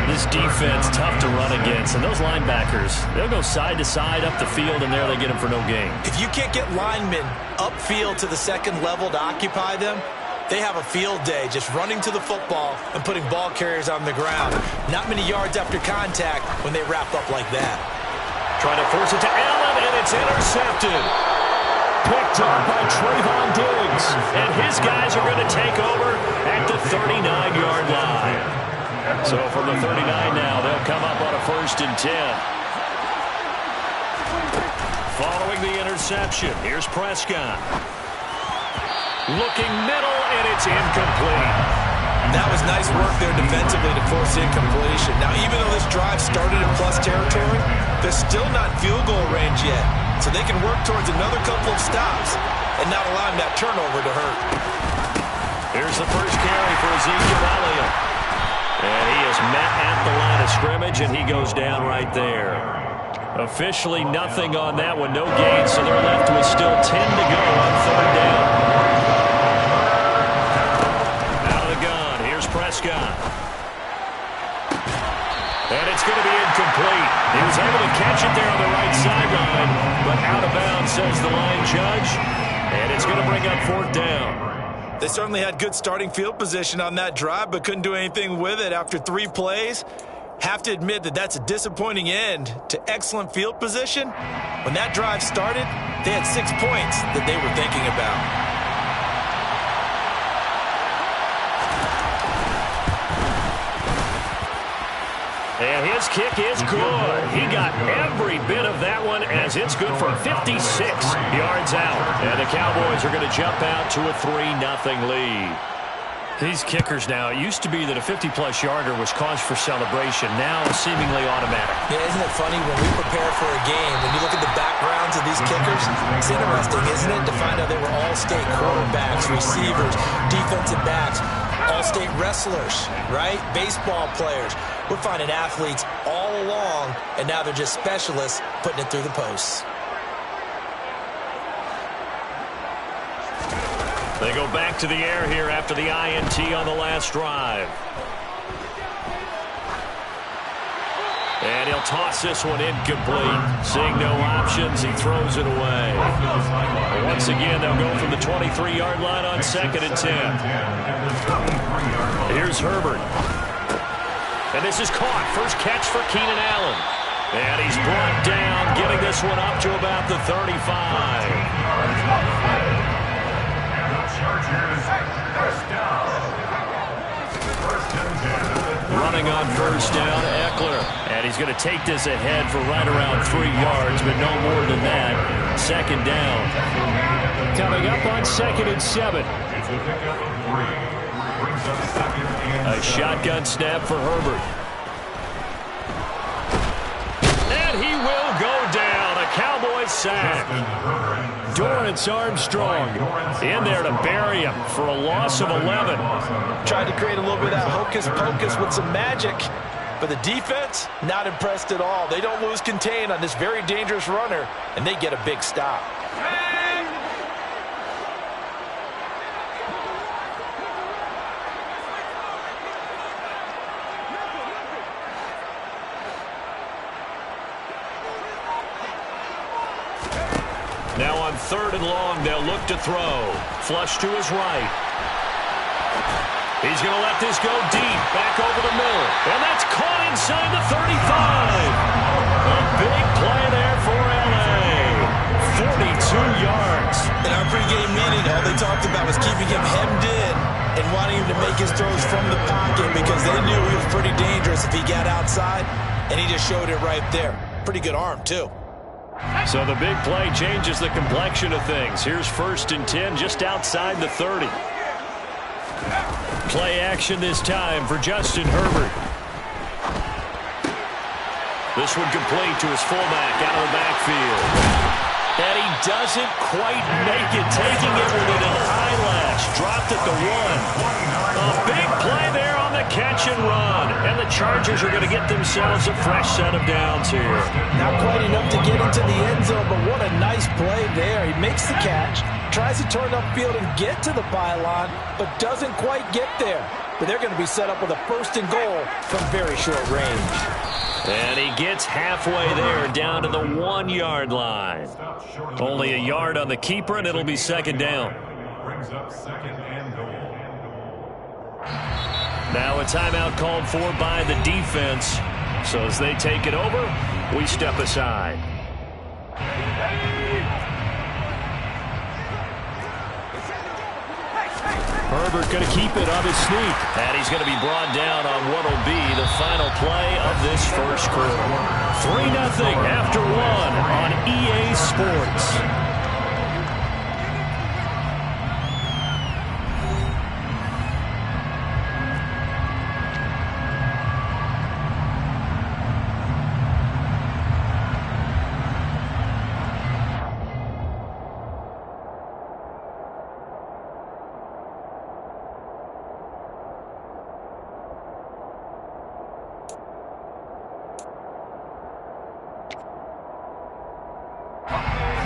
This defense, tough to run against. And those linebackers, they'll go side to side up the field, and there they get them for no gain. If you can't get linemen upfield to the 2nd level to occupy them, they have a field day just running to the football and putting ball carriers on the ground. Not many yards after contact when they wrap up like that. Trying to force it to Allen, and it's intercepted. Picked up by Trayvon Diggs. And his guys are going to take over at the 39-yard line. So from the 39 now, they'll come up on a 1st and 10. Following the interception, here's Prescott. Looking middle, and it's incomplete. That was nice work there defensively to force incompletion. Now, even though this drive started in plus territory, they're still not field goal range yet. So they can work towards another couple of stops and not allowing that turnover to hurt. Here's the first carry for Ezekiel Elliott. And he is met at the line of scrimmage, and he goes down right there. Officially nothing on that one, no gain, so they're left with still 10 to go on 3rd down. Out of the gun, here's Prescott. And it's going to be incomplete. He was able to catch it there on the right sideline, but out of bounds, says the line judge, and it's going to bring up 4th down. They certainly had good starting field position on that drive, but couldn't do anything with it after 3 plays. Have to admit that that's a disappointing end to excellent field position. When that drive started, they had 6 points that they were thinking about. And his kick is good. He got every bit of that one as it's good for 56 yards out. And the Cowboys are going to jump out to a 3-0 lead. These kickers now, it used to be that a 50-plus yarder was cause for celebration. Now seemingly automatic. Yeah, isn't it funny when we prepare for a game, when you look at the backgrounds of these kickers, it's interesting, isn't it, to find out they were all-state quarterbacks, receivers, defensive backs, all-state wrestlers, right? Baseball players. We're finding athletes all along, and now they're just specialists putting it through the posts. They go back to the air here after the INT on the last drive. And he'll toss this one incomplete. Seeing no options, he throws it away. Once again, they'll go from the 23-yard line on 2nd and 10. Here's Herbert. And this is caught. First catch for Keenan Allen. And he's brought down, getting this one up to about the 35. Running on 1st down, Eckler. And he's going to take this ahead for right around 3 yards, but no more than that. 2nd down. Coming up on 2nd and 7. A shotgun snap for Herbert. And he will go down. A Cowboy sack. Dorrance Armstrong in there to bury him for a loss of 11. Tried to create a little bit of that hocus-pocus with some magic. But the defense, not impressed at all. They don't lose contain on this very dangerous runner, and they get a big stop. Now on 3rd and long, they'll look to throw. Flush to his right. He's He's going to let this go deep, back over the middle. And that's caught inside the 35. A big play there for L.A. 42 yards. In our pregame meeting, all they talked about was keeping him hemmed in and wanting him to make his throws from the pocket because they knew he was pretty dangerous if he got outside, and he just showed it right there. Pretty good arm, too. So the big play changes the complexion of things. Here's 1st and 10 just outside the 30. Play action this time for Justin Herbert. This one complete to his fullback out of the backfield. And he doesn't quite make it, taking it with an eyelash. Dropped at the 1. A big play there on the catch and run. And the Chargers are going to get themselves a fresh set of downs here. Not quite enough to get into the end zone, but what a nice play there. He makes the catch, tries to turn upfield and get to the pylon, but doesn't quite get there. But they're going to be set up with a 1st and goal from very short range. And he gets halfway there, down to the 1-yard line. Only a yard on the keeper, and it'll be 2nd down. Brings up 2nd and goal. Now a timeout called for by the defense. So as they take it over, we step aside. Herbert going to keep it on his sneak. And he's going to be brought down on what will be the final play of this first quarter. 3-0 after 1 on EA Sports.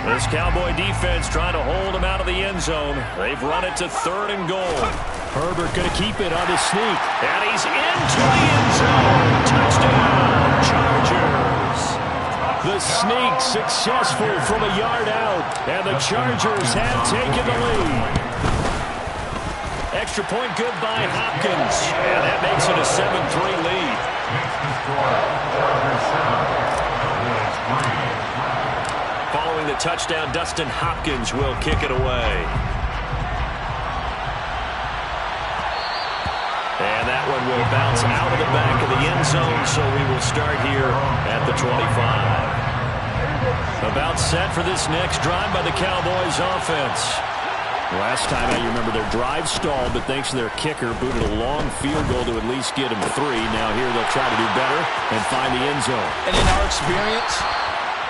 This Cowboy defense trying to hold him out of the end zone. They've run it to 3rd and goal. Herbert going to keep it on his sneak. And he's into the end zone. Touchdown, Chargers. The sneak successful from a yard out. And the Chargers have taken the lead. Extra point good by Hopkins. And that makes it a 7-3 lead. Following the touchdown, Dustin Hopkins will kick it away. And that one will bounce out of the back of the end zone, so we will start here at the 25. About set for this next drive by the Cowboys offense. Last time I remember their drive stalled, but thanks to their kicker, booted a long field goal to at least get them 3. Now here they'll try to do better and find the end zone. And in our experience,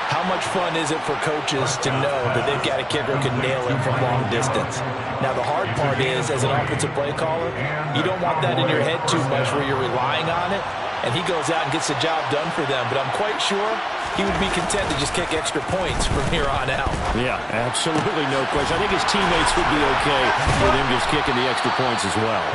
how much fun is it for coaches to know that they've got a kicker who can nail it from long distance? Now, the hard part is, as an offensive play caller, you don't want that in your head too much where you're relying on it, and he goes out and gets the job done for them. But I'm quite sure he would be content to just kick extra points from here on out. Yeah, absolutely no question. I think his teammates would be okay with him just kicking the extra points as well.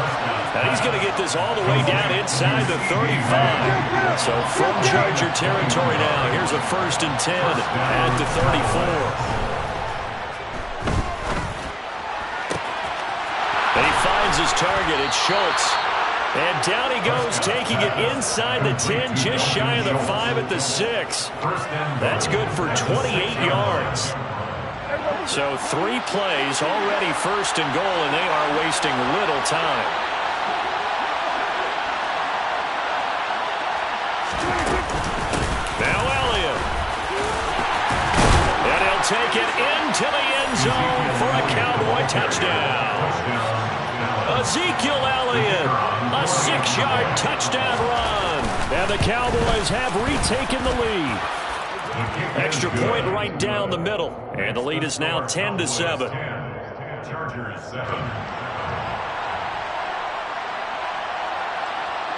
And he's going to get this all the way down inside the 35. So from Charger territory now, here's a 1st and 10 at the 34. And he finds his target. It's Schultz. And down he goes, taking it inside the 10, just shy of the 5 at the 6. That's good for 28 yards. So 3 plays, already 1st and goal, and they are wasting little time. Now Elliott. And he'll take it into the end zone for a Cowboy touchdown. Ezekiel Elliott, a 6-yard touchdown run. And the Cowboys have retaken the lead. Extra point right down the middle. And the lead is now 10-7. Chargers 7.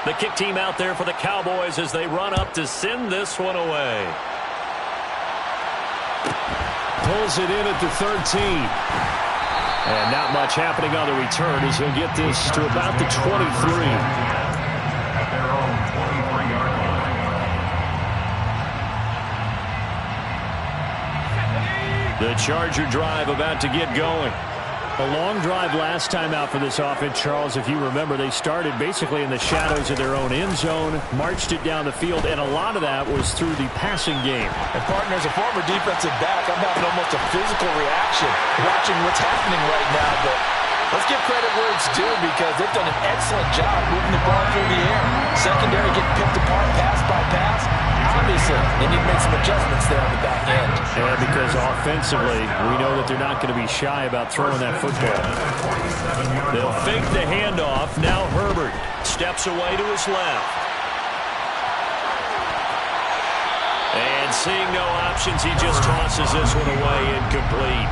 The kick team out there for the Cowboys as they run up to send this one away. Pulls it in at the 13. And not much happening on the return as he'll get this to about the 23. At their own 23-yard line. The Charger drive about to get going. A long drive last time out for this offense, Charles. If you remember, they started basically in the shadows of their own end zone, marched it down the field, and a lot of that was through the passing game. And, partner, as a former defensive back, I'm having almost a physical reaction watching what's happening right now. But let's give credit where it's due because they've done an excellent job moving the ball through the air. Secondary getting picked apart pass by pass. Obviously, they need to make some adjustments there on the back end. Yeah, because offensively, we know that they're not going to be shy about throwing that football. They'll fake the handoff. Now Herbert steps away to his left. And seeing no options, he just tosses this one away, incomplete.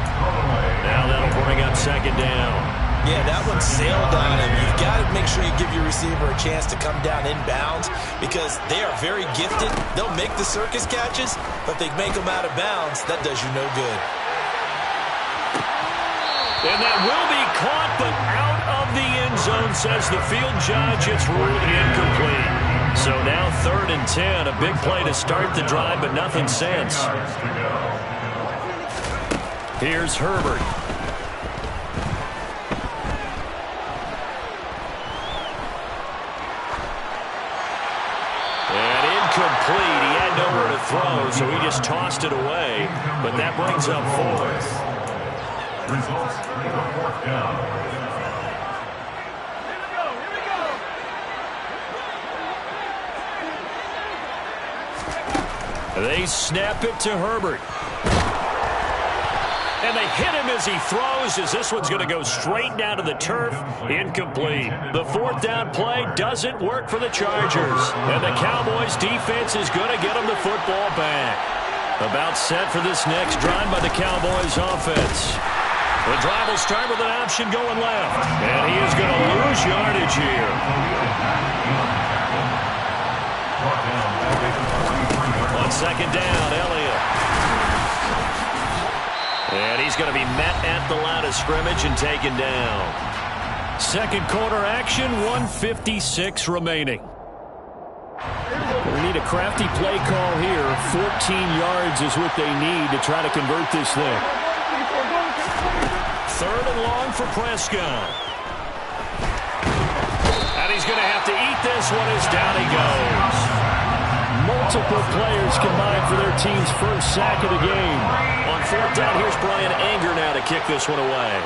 Now that'll bring up second down. Yeah, that one sailed on him. You've got to make sure you give your receiver a chance to come down inbounds because they are very gifted. They'll make the circus catches, but if they make them out of bounds, that does you no good. And that will be caught, but out of the end zone, says the field judge. It's ruled incomplete. So now 3rd and 10. A big play to start the drive, but nothing since. Here's Herbert. Complete. He had nowhere to throw, so he just tossed it away. But that brings up 4th. Results, 4th down. They snap it to Herbert. And they hit him as he throws, as this one's going to go straight down to the turf. Incomplete. The 4th down play doesn't work for the Chargers. And the Cowboys defense is going to get them the football back. About set for this next drive by the Cowboys offense. The drive will start with an option going left. And he is going to lose yardage here. On second down, Elliott. And he's going to be met at the line of scrimmage and taken down. Second quarter action, 1:56 remaining. We need a crafty play call here. 14 yards is what they need to try to convert this thing. 3rd and long for Prescott. And he's going to have to eat this one as down he goes. Multiple players combined for their team's first sack of the game. On 4th down, here's Brian Anger now to kick this one away.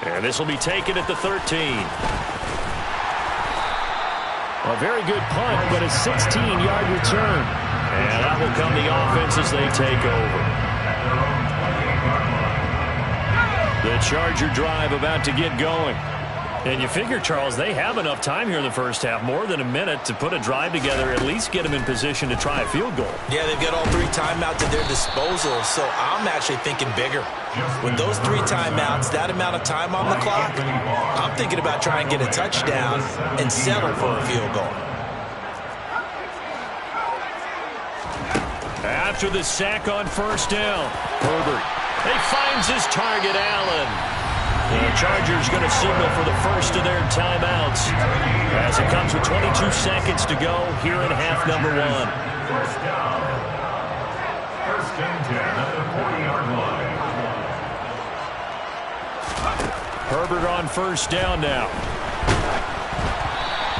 And this will be taken at the 13. A very good punt, but a 16-yard return. And that will come the offense as they take over. The Charger drive about to get going. And you figure, Charles, they have enough time here in the first half, more than a minute, to put a drive together, at least get them in position to try a field goal. Yeah, they've got all 3 timeouts at their disposal, so I'm actually thinking bigger. With those 3 timeouts, that amount of time on the clock, I'm thinking about trying to get a touchdown and settle for a field goal. After the sack on 1st down, Herbert. He finds his target, Allen. The Chargers going to signal for the first of their timeouts as it comes with 22 seconds to go here in half number 1. First down. 1st and 10 at the 40-yard line. Herbert on 1st down now.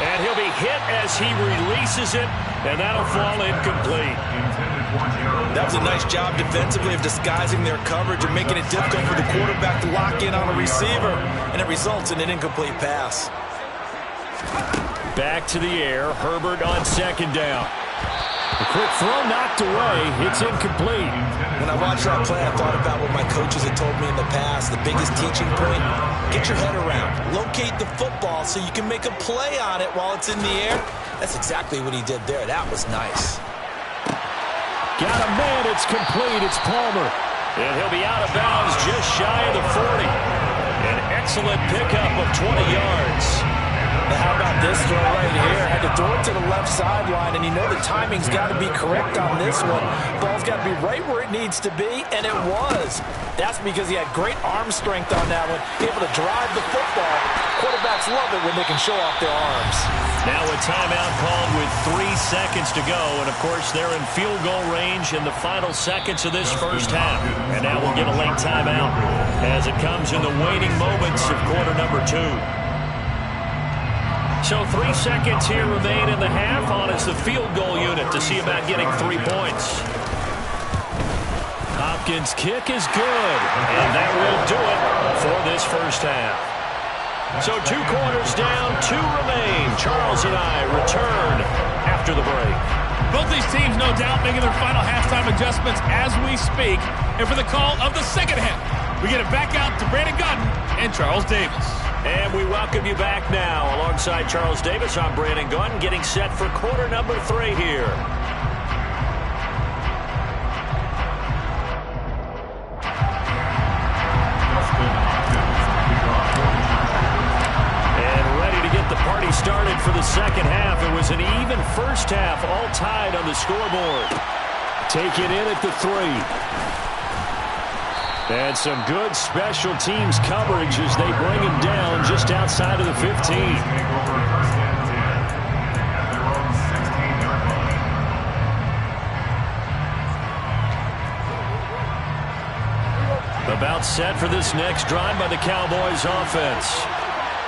And he'll be hit as he releases it, and that'll fall incomplete. That was a nice job defensively of disguising their coverage and making it difficult for the quarterback to lock in on a receiver, and it results in an incomplete pass. Back to the air, Herbert on 2nd down. A quick throw knocked away. It's incomplete. When I watched that play, I thought about what my coaches had told me in the past. The biggest teaching point, get your head around. Locate the football so you can make a play on it while it's in the air. That's exactly what he did there. That was nice. Got a man. It's complete. It's Palmer. And he'll be out of bounds just shy of the 40. An excellent pickup of 20 yards. And how about this throw right here? Had to throw it to the left sideline, and you know the timing's got to be correct on this one. Ball's got to be right where it needs to be, and it was. That's because he had great arm strength on that one, able to drive the football. Quarterbacks love it when they can show off their arms. Now a timeout called with 3 seconds to go, and of course they're in field goal range in the final seconds of this first half. And now we'll get a late timeout as it comes in the waning moments of quarter number 2. So 3 seconds here remain in the half on as the field goal unit to see about getting 3 points. Hopkins' kick is good, and that will do it for this first half. So 2 quarters down, 2 remain. Charles and I return after the break. Both these teams, no doubt, making their final halftime adjustments as we speak. And for the call of the second half, we get it back out to Brandon Gaudin and Charles Davis. And we welcome you back now. Alongside Charles Davis, I'm Brandon Gaudin, getting set for quarter number 3 here. The party started for the second half. It was an even first half, all tied on the scoreboard. Take it in at the 3. And some good special teams coverage as they bring him down just outside of the 15. About set for this next drive by the Cowboys offense.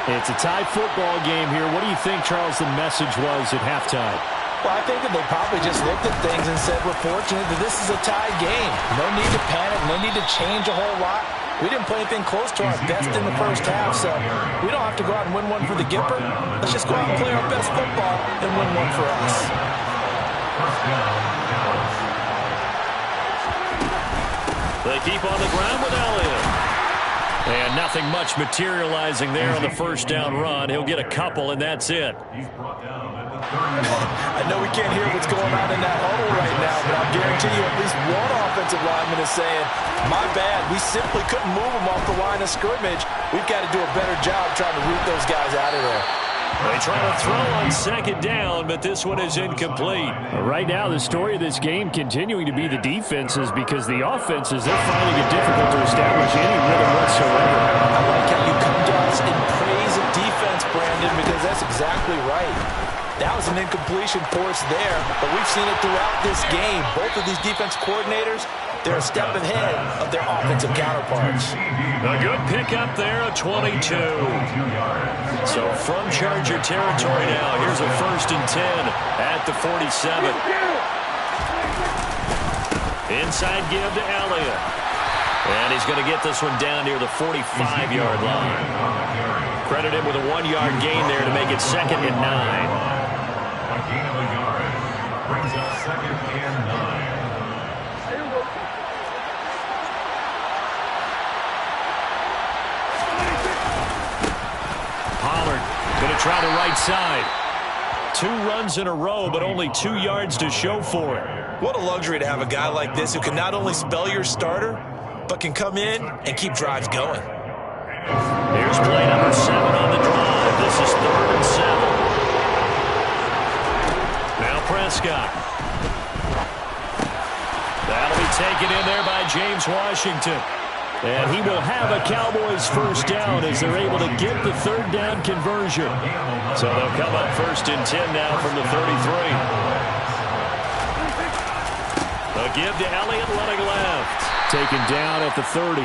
It's a tie football game here. What do you think, Charles, the message was at halftime? Well, I think that they probably just looked at things and said, we're fortunate that this is a tied game. No need to panic, no need to change a whole lot. We didn't play anything close to our best in the first half, so we don't have to go out and win one for the Gipper. Let's just go out and play our best football and win one for us. They keep on the ground with Elliott. And nothing much materializing there on the first down run. He'll get a couple, and that's it. I know we can't hear what's going on in that huddle right now, but I'll guarantee you at least one offensive lineman is saying, my bad, we simply couldn't move them off the line of scrimmage. We've got to do a better job trying to root those guys out of there. They try to throw on second down, but this one is incomplete. Right now, the story of this game continuing to be the defenses, because the offenses, they're finding it difficult to establish any rhythm whatsoever. I like how you come to us in praise of defense, Brandon, because that's exactly right. That was an incompletion force there, but we've seen it throughout this game. Both of these defense coordinators, they're a step ahead of their offensive counterparts. A good pickup there, a 22. So from Charger territory now, here's a 1st and 10 at the 47. Inside give to Elliott. And he's going to get this one down near the 45-yard line. Credit him with a 1-yard gain there to make it 2nd and 9. A gain of a yard brings up 2nd and 9. Pollard going to try the right side. 2 runs in a row, but only 2 yards to show for it. What a luxury to have a guy like this who can not only spell your starter, but can come in and keep drives going. Here's play number 7 on the drive. This is 3rd and 7. Now Prescott. That'll be taken in there by James Washington. And he will have a Cowboys first down as they're able to get the 3rd down conversion. So they'll come up 1st and 10 now from the 33. A give to Elliott running left. Taken down at the 30.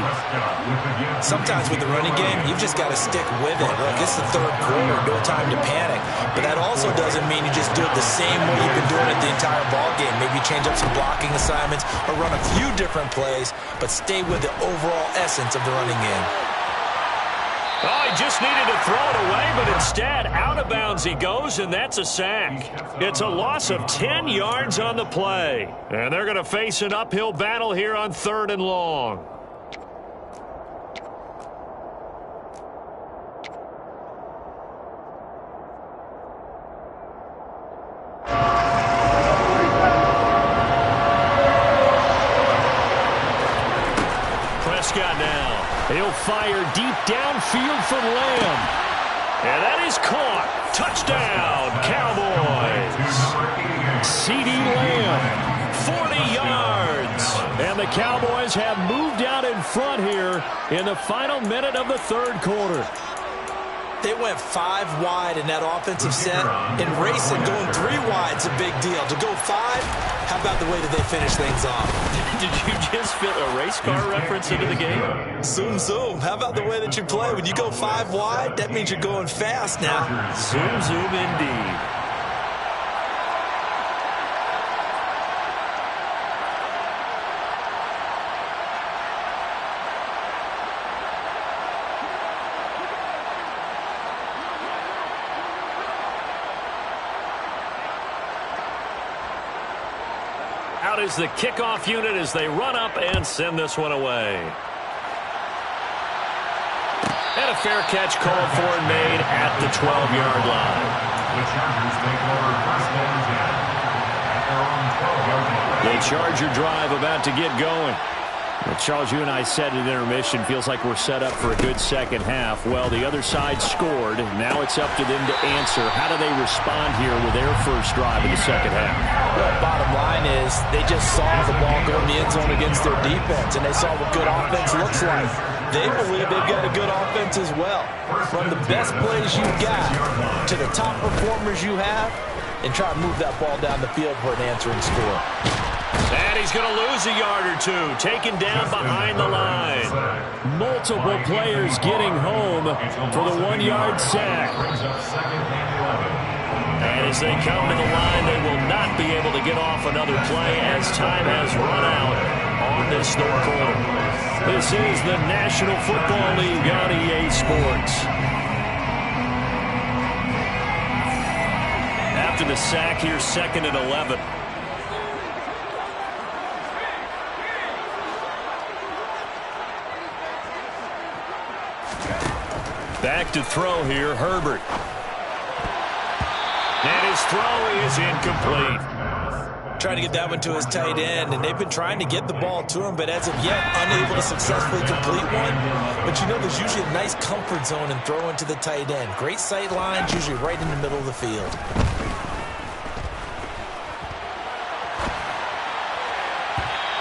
Sometimes with the running game, you've just got to stick with it. Look, it's the 3rd quarter, no time to panic. But that also doesn't mean you just do it the same way you've been doing it the entire ball game. Maybe change up some blocking assignments or run a few different plays, but stay with the overall essence of the running game. Oh, he just needed to throw it away, but instead, out of bounds he goes, and that's a sack. It's a loss of 10 yards on the play. And they're going to face an uphill battle here on 3rd and long. Prescott now. He'll fire deep downfield for Lamb. And that is caught Touchdown, Cowboys. CeeDee Lamb, 40 yards. And the Cowboys have moved out in front here in the final minute of the third quarter. They went 5 wide in that offensive set, and racing going 3 wide's a big deal. To go 5, how about the way that they finish things off? Did you just fit a race car reference into the game? Zoom, zoom. How about the way that you play? When you go 5 wide, that means you're going fast now. Zoom, zoom indeed. Out is the kickoff unit as they run up and send this one away. And a fair catch called for and made at the 12-yard line. The Chargers take over first and 10 at their own 12-yard line. The Charger drive about to get going. Well, Charles, you and I said at intermission, feels like we're set up for a good second half. Well, the other side scored. Now it's up to them to answer. How do they respond here with their first drive in the second half? Well, bottom line is they just saw the ball go in the end zone against their defense, and they saw what good offense looks like. They believe they've got a good offense as well. Run the best plays you've got to the top performers you have, and try to move that ball down the field for an answering score. And he's going to lose a yard or two, taken down behind the line. Multiple players getting home for the 1-yard sack. And as they come to the line, they will not be able to get off another play as time has run out on this third quarter. This is the National Football League on EA Sports. After the sack here, 2nd and 11. Back to throw here, Herbert. And his throw is incomplete. Trying to get that one to his tight end, and they've been trying to get the ball to him, but as of yet, unable to successfully complete one. But you know, there's usually a nice comfort zone in throwing to the tight end. Great sight lines, usually right in the middle of the field.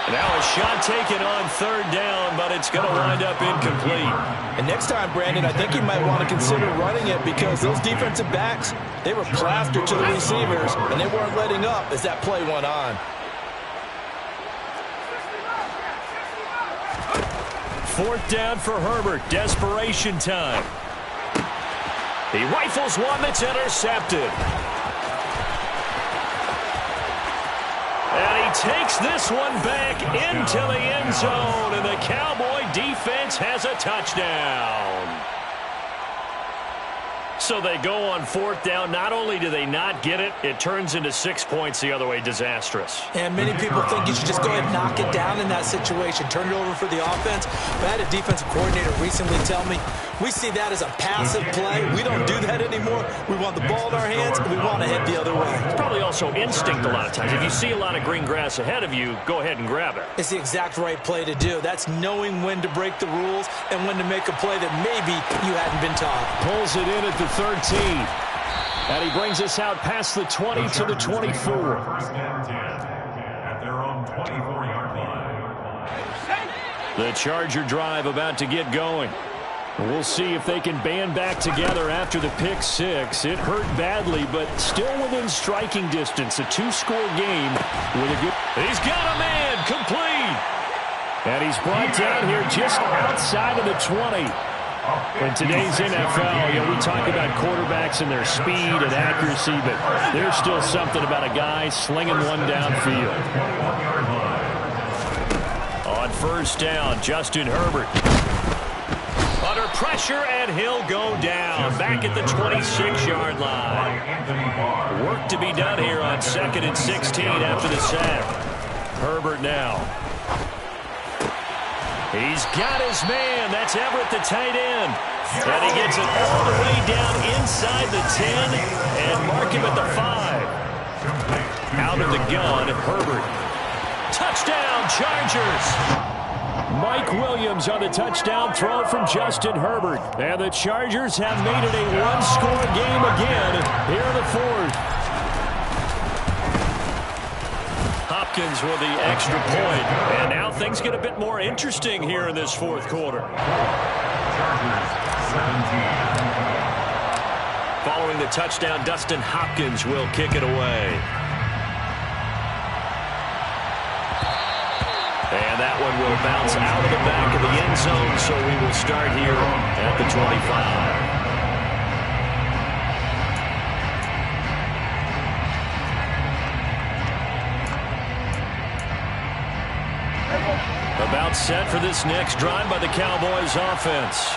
Now a shot taken on 3rd down, but it's going to wind up incomplete. And next time, Brandon, I think you might want to consider running it because those defensive backs, they were plastered to the receivers, and they weren't letting up as that play went on. 4th down for Herbert. Desperation time. He rifles one that's intercepted. And he takes this one back into the end zone, and the Cowboy defense has a touchdown. So they go on 4th down. Not only do they not get it, it turns into 6 points the other way. Disastrous. And many people think you should just go ahead and knock it down in that situation. Turn it over for the offense. But I had a defensive coordinator recently tell me, we see that as a passive play. We don't do that anymore. We want the ball in our hands, and we want to head the other way. It's probably also instinct a lot of times. If you see a lot of green grass ahead of you, go ahead and grab it. It's the exact right play to do. That's knowing when to break the rules and when to make a play that maybe you hadn't been taught. Pulls it in at the 13. And he brings us out past the 20 to the 24. 1st and 10 at their own 24-yard line. The Charger drive about to get going. We'll see if they can band back together after the pick 6. It hurt badly, but still within striking distance. A 2-score game with a good... He's got a man, complete. And he's brought down here just outside of the 20. In today's NFL, we talk about quarterbacks and their speed and accuracy, but there's still something about a guy slinging one downfield. On 1st down, Justin Herbert. Under pressure, and he'll go down. Back at the 26-yard line. Work to be done here on 2nd and 16 after the sack. Herbert now. He's got his man. That's Everett, the tight end. And he gets it all the way down inside the 10 and mark him at the 5. Out of the gun, Herbert. Touchdown, Chargers. Mike Williams on the touchdown throw from Justin Herbert. And the Chargers have made it a one-score game again here in the fourth. Hopkins with the extra point. And now things get a bit more interesting here in this fourth quarter. Chargers 17. Following the touchdown, Dustin Hopkins will kick it away. And that one will bounce out of the back of the end zone, so we will start here at the 25. About set for this next drive by the Cowboys offense.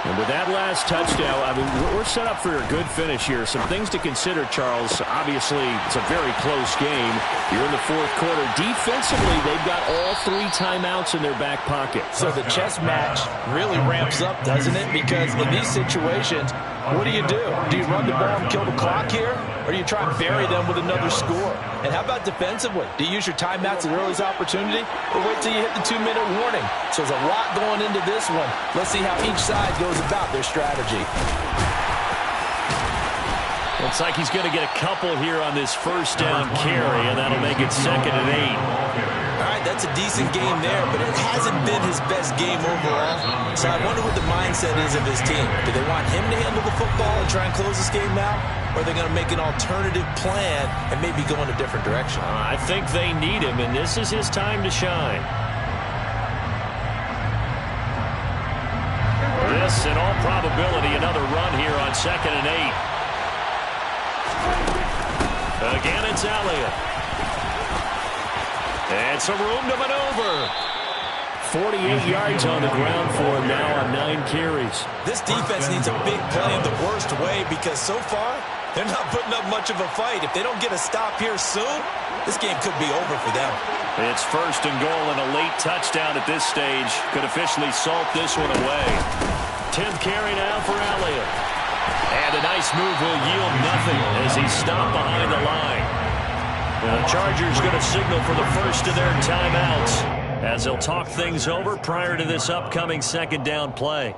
And with that last touchdown, I mean, we're set up for a good finish here. Some things to consider, Charles. Obviously, it's a very close game. You're in the fourth quarter. Defensively, they've got all 3 timeouts in their back pocket. So the chess match really ramps up, doesn't it? Because in these situations, what do? Do you run the ball and kill the clock here? Or do you try and bury them with another score? And how about defensively? Do you use your timeouts at earliest opportunity? Or wait till you hit the 2-minute warning? So there's a lot going into this one. Let's see how each side goes about their strategy. Looks like he's going to get a couple here on this first down carry, and that'll make it 2nd and 8. All right, that's a decent game there, but it hasn't been his best game overall. So I wonder what the mindset is of his team. Do they want him to handle the football and try and close this game out? Or are they going to make an alternative plan and maybe go in a different direction? I think they need him, and this is his time to shine. This, in all probability, another run here on 2nd and 8. Again, it's Elliott. And some room to maneuver. 48 yards on the ground for him now on 9 carries. This defense needs a big play in the worst way because so far, they're not putting up much of a fight. If they don't get a stop here soon, this game could be over for them. It's 1st and goal, and a late touchdown at this stage could officially salt this one away. 10th carry now for Elliott. And a nice move will yield nothing as he's stopped behind the line. The Chargers going to signal for the first of their timeouts as they'll talk things over prior to this upcoming 2nd down play.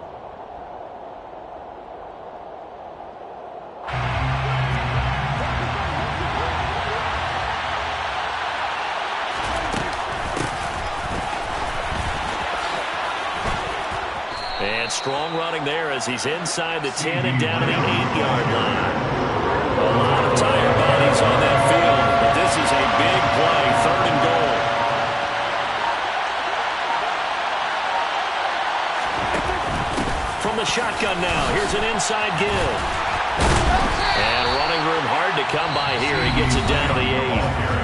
And strong running there as he's inside the 10 and down to the 8-yard line. A lot of tired bodies on that field, but this is a big play, 3rd and goal. From the shotgun now, here's an inside give. And running room hard to come by here. He gets it down to the 8.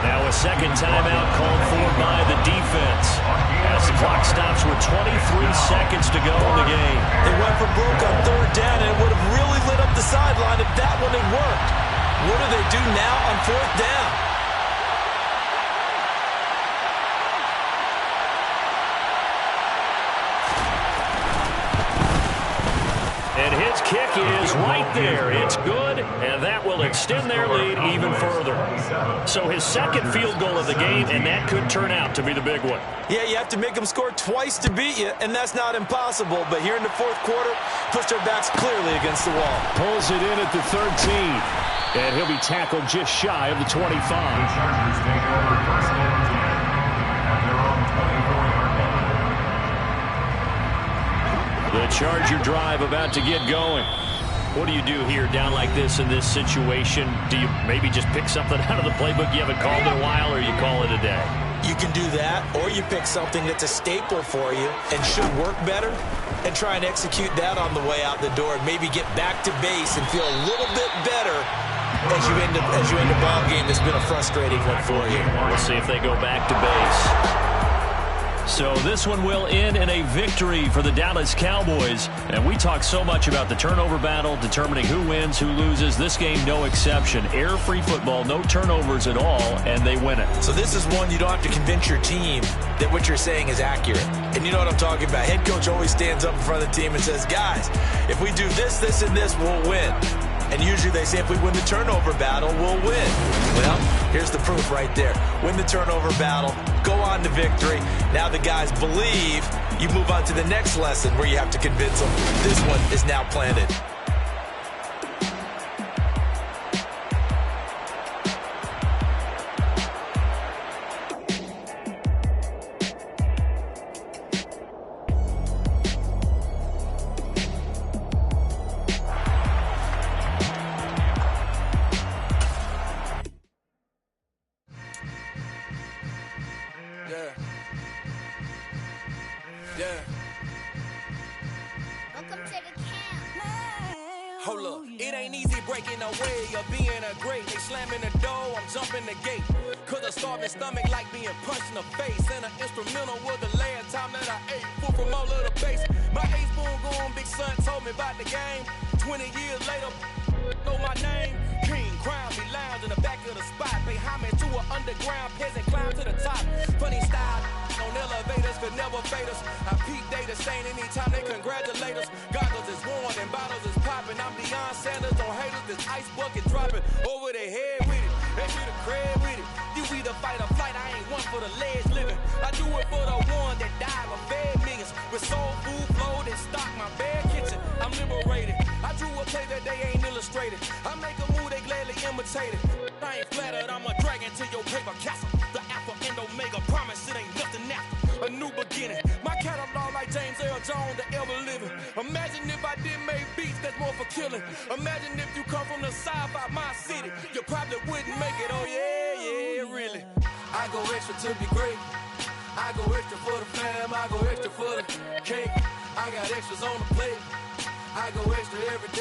Now a 2nd timeout called for by the defense as the clock stops with 23 seconds to go in the game. They went for broke on 3rd down, and it would have really lit up the sideline if that one had worked. What do they do now on 4th down? And his kick is right there. It's good, and that will extend their lead even further. So his 2nd field goal of the game, and that could turn out to be the big one. Yeah, you have to make them score twice to beat you, and that's not impossible. But here in the 4th quarter, puts their backs clearly against the wall. Pulls it in at the 13. And he'll be tackled just shy of the 25. The Chargers take over 1st and 10 at their own 24-yard line. The Charger drive about to get going. What do you do here down like this in this situation? Do you maybe just pick something out of the playbook you haven't called in a while, or you call it a day? You can do that, or you pick something that's a staple for you and should work better and try and execute that on the way out the door and maybe get back to base and feel a little bit better as you end a ball game that's been a frustrating one for you. We'll see if they go back to base. So this one will end in a victory for the Dallas Cowboys. And we talk so much about the turnover battle, determining who wins, who loses. This game, no exception. Error-free football, no turnovers at all, and they win it. So this is one you don't have to convince your team that what you're saying is accurate. And you know what I'm talking about. Head coach always stands up in front of the team and says, guys, if we do this, this, and this, we'll win. And usually they say if we win the turnover battle, we'll win. Well, here's the proof right there. Win the turnover battle, go on to victory. Now the guys believe. You move on to the next lesson where you have to convince them this one is now planted. Hold up, it ain't easy breaking away or being a great. They slamming the door, I'm jumping the gate. Cause a starving stomach like being punched in the face. And an instrumental was the last time that I ate food from all of the base. My ace spoon going, big son told me about the game. 20 years later, know my name. King, crown me, lounge in the back of the spot. Pay homage to an underground peasant, climb to the top. Funny style on elevators could never fade us. I peep data stain anytime they congratulate us. Goggles is worn and bottles is popping. I'm Deion Sanders on haters, this ice bucket dropping over their head with it. They should have cred with it. You either fight or flight, I ain't one for the ledge living. I do it for the one that died or fed millions. With soul food flow that stock my bare kitchen. I'm liberated. I drew a play that they ain't illustrated. I make a move, they gladly imitate it. I ain't flattered, I'm a dragon to your paper castle. The Alpha and Omega promise it ain't nothing after. A new beginning. My catalog like James Earl Jones, the ever living. Imagine if I did make beats that's more for killing. Imagine if you come from the south out my city. You probably wouldn't make it, oh yeah, really. I go extra to be great. I go extra for the fam, I go extra for the cake. I got extras on the plate. I go extra every day.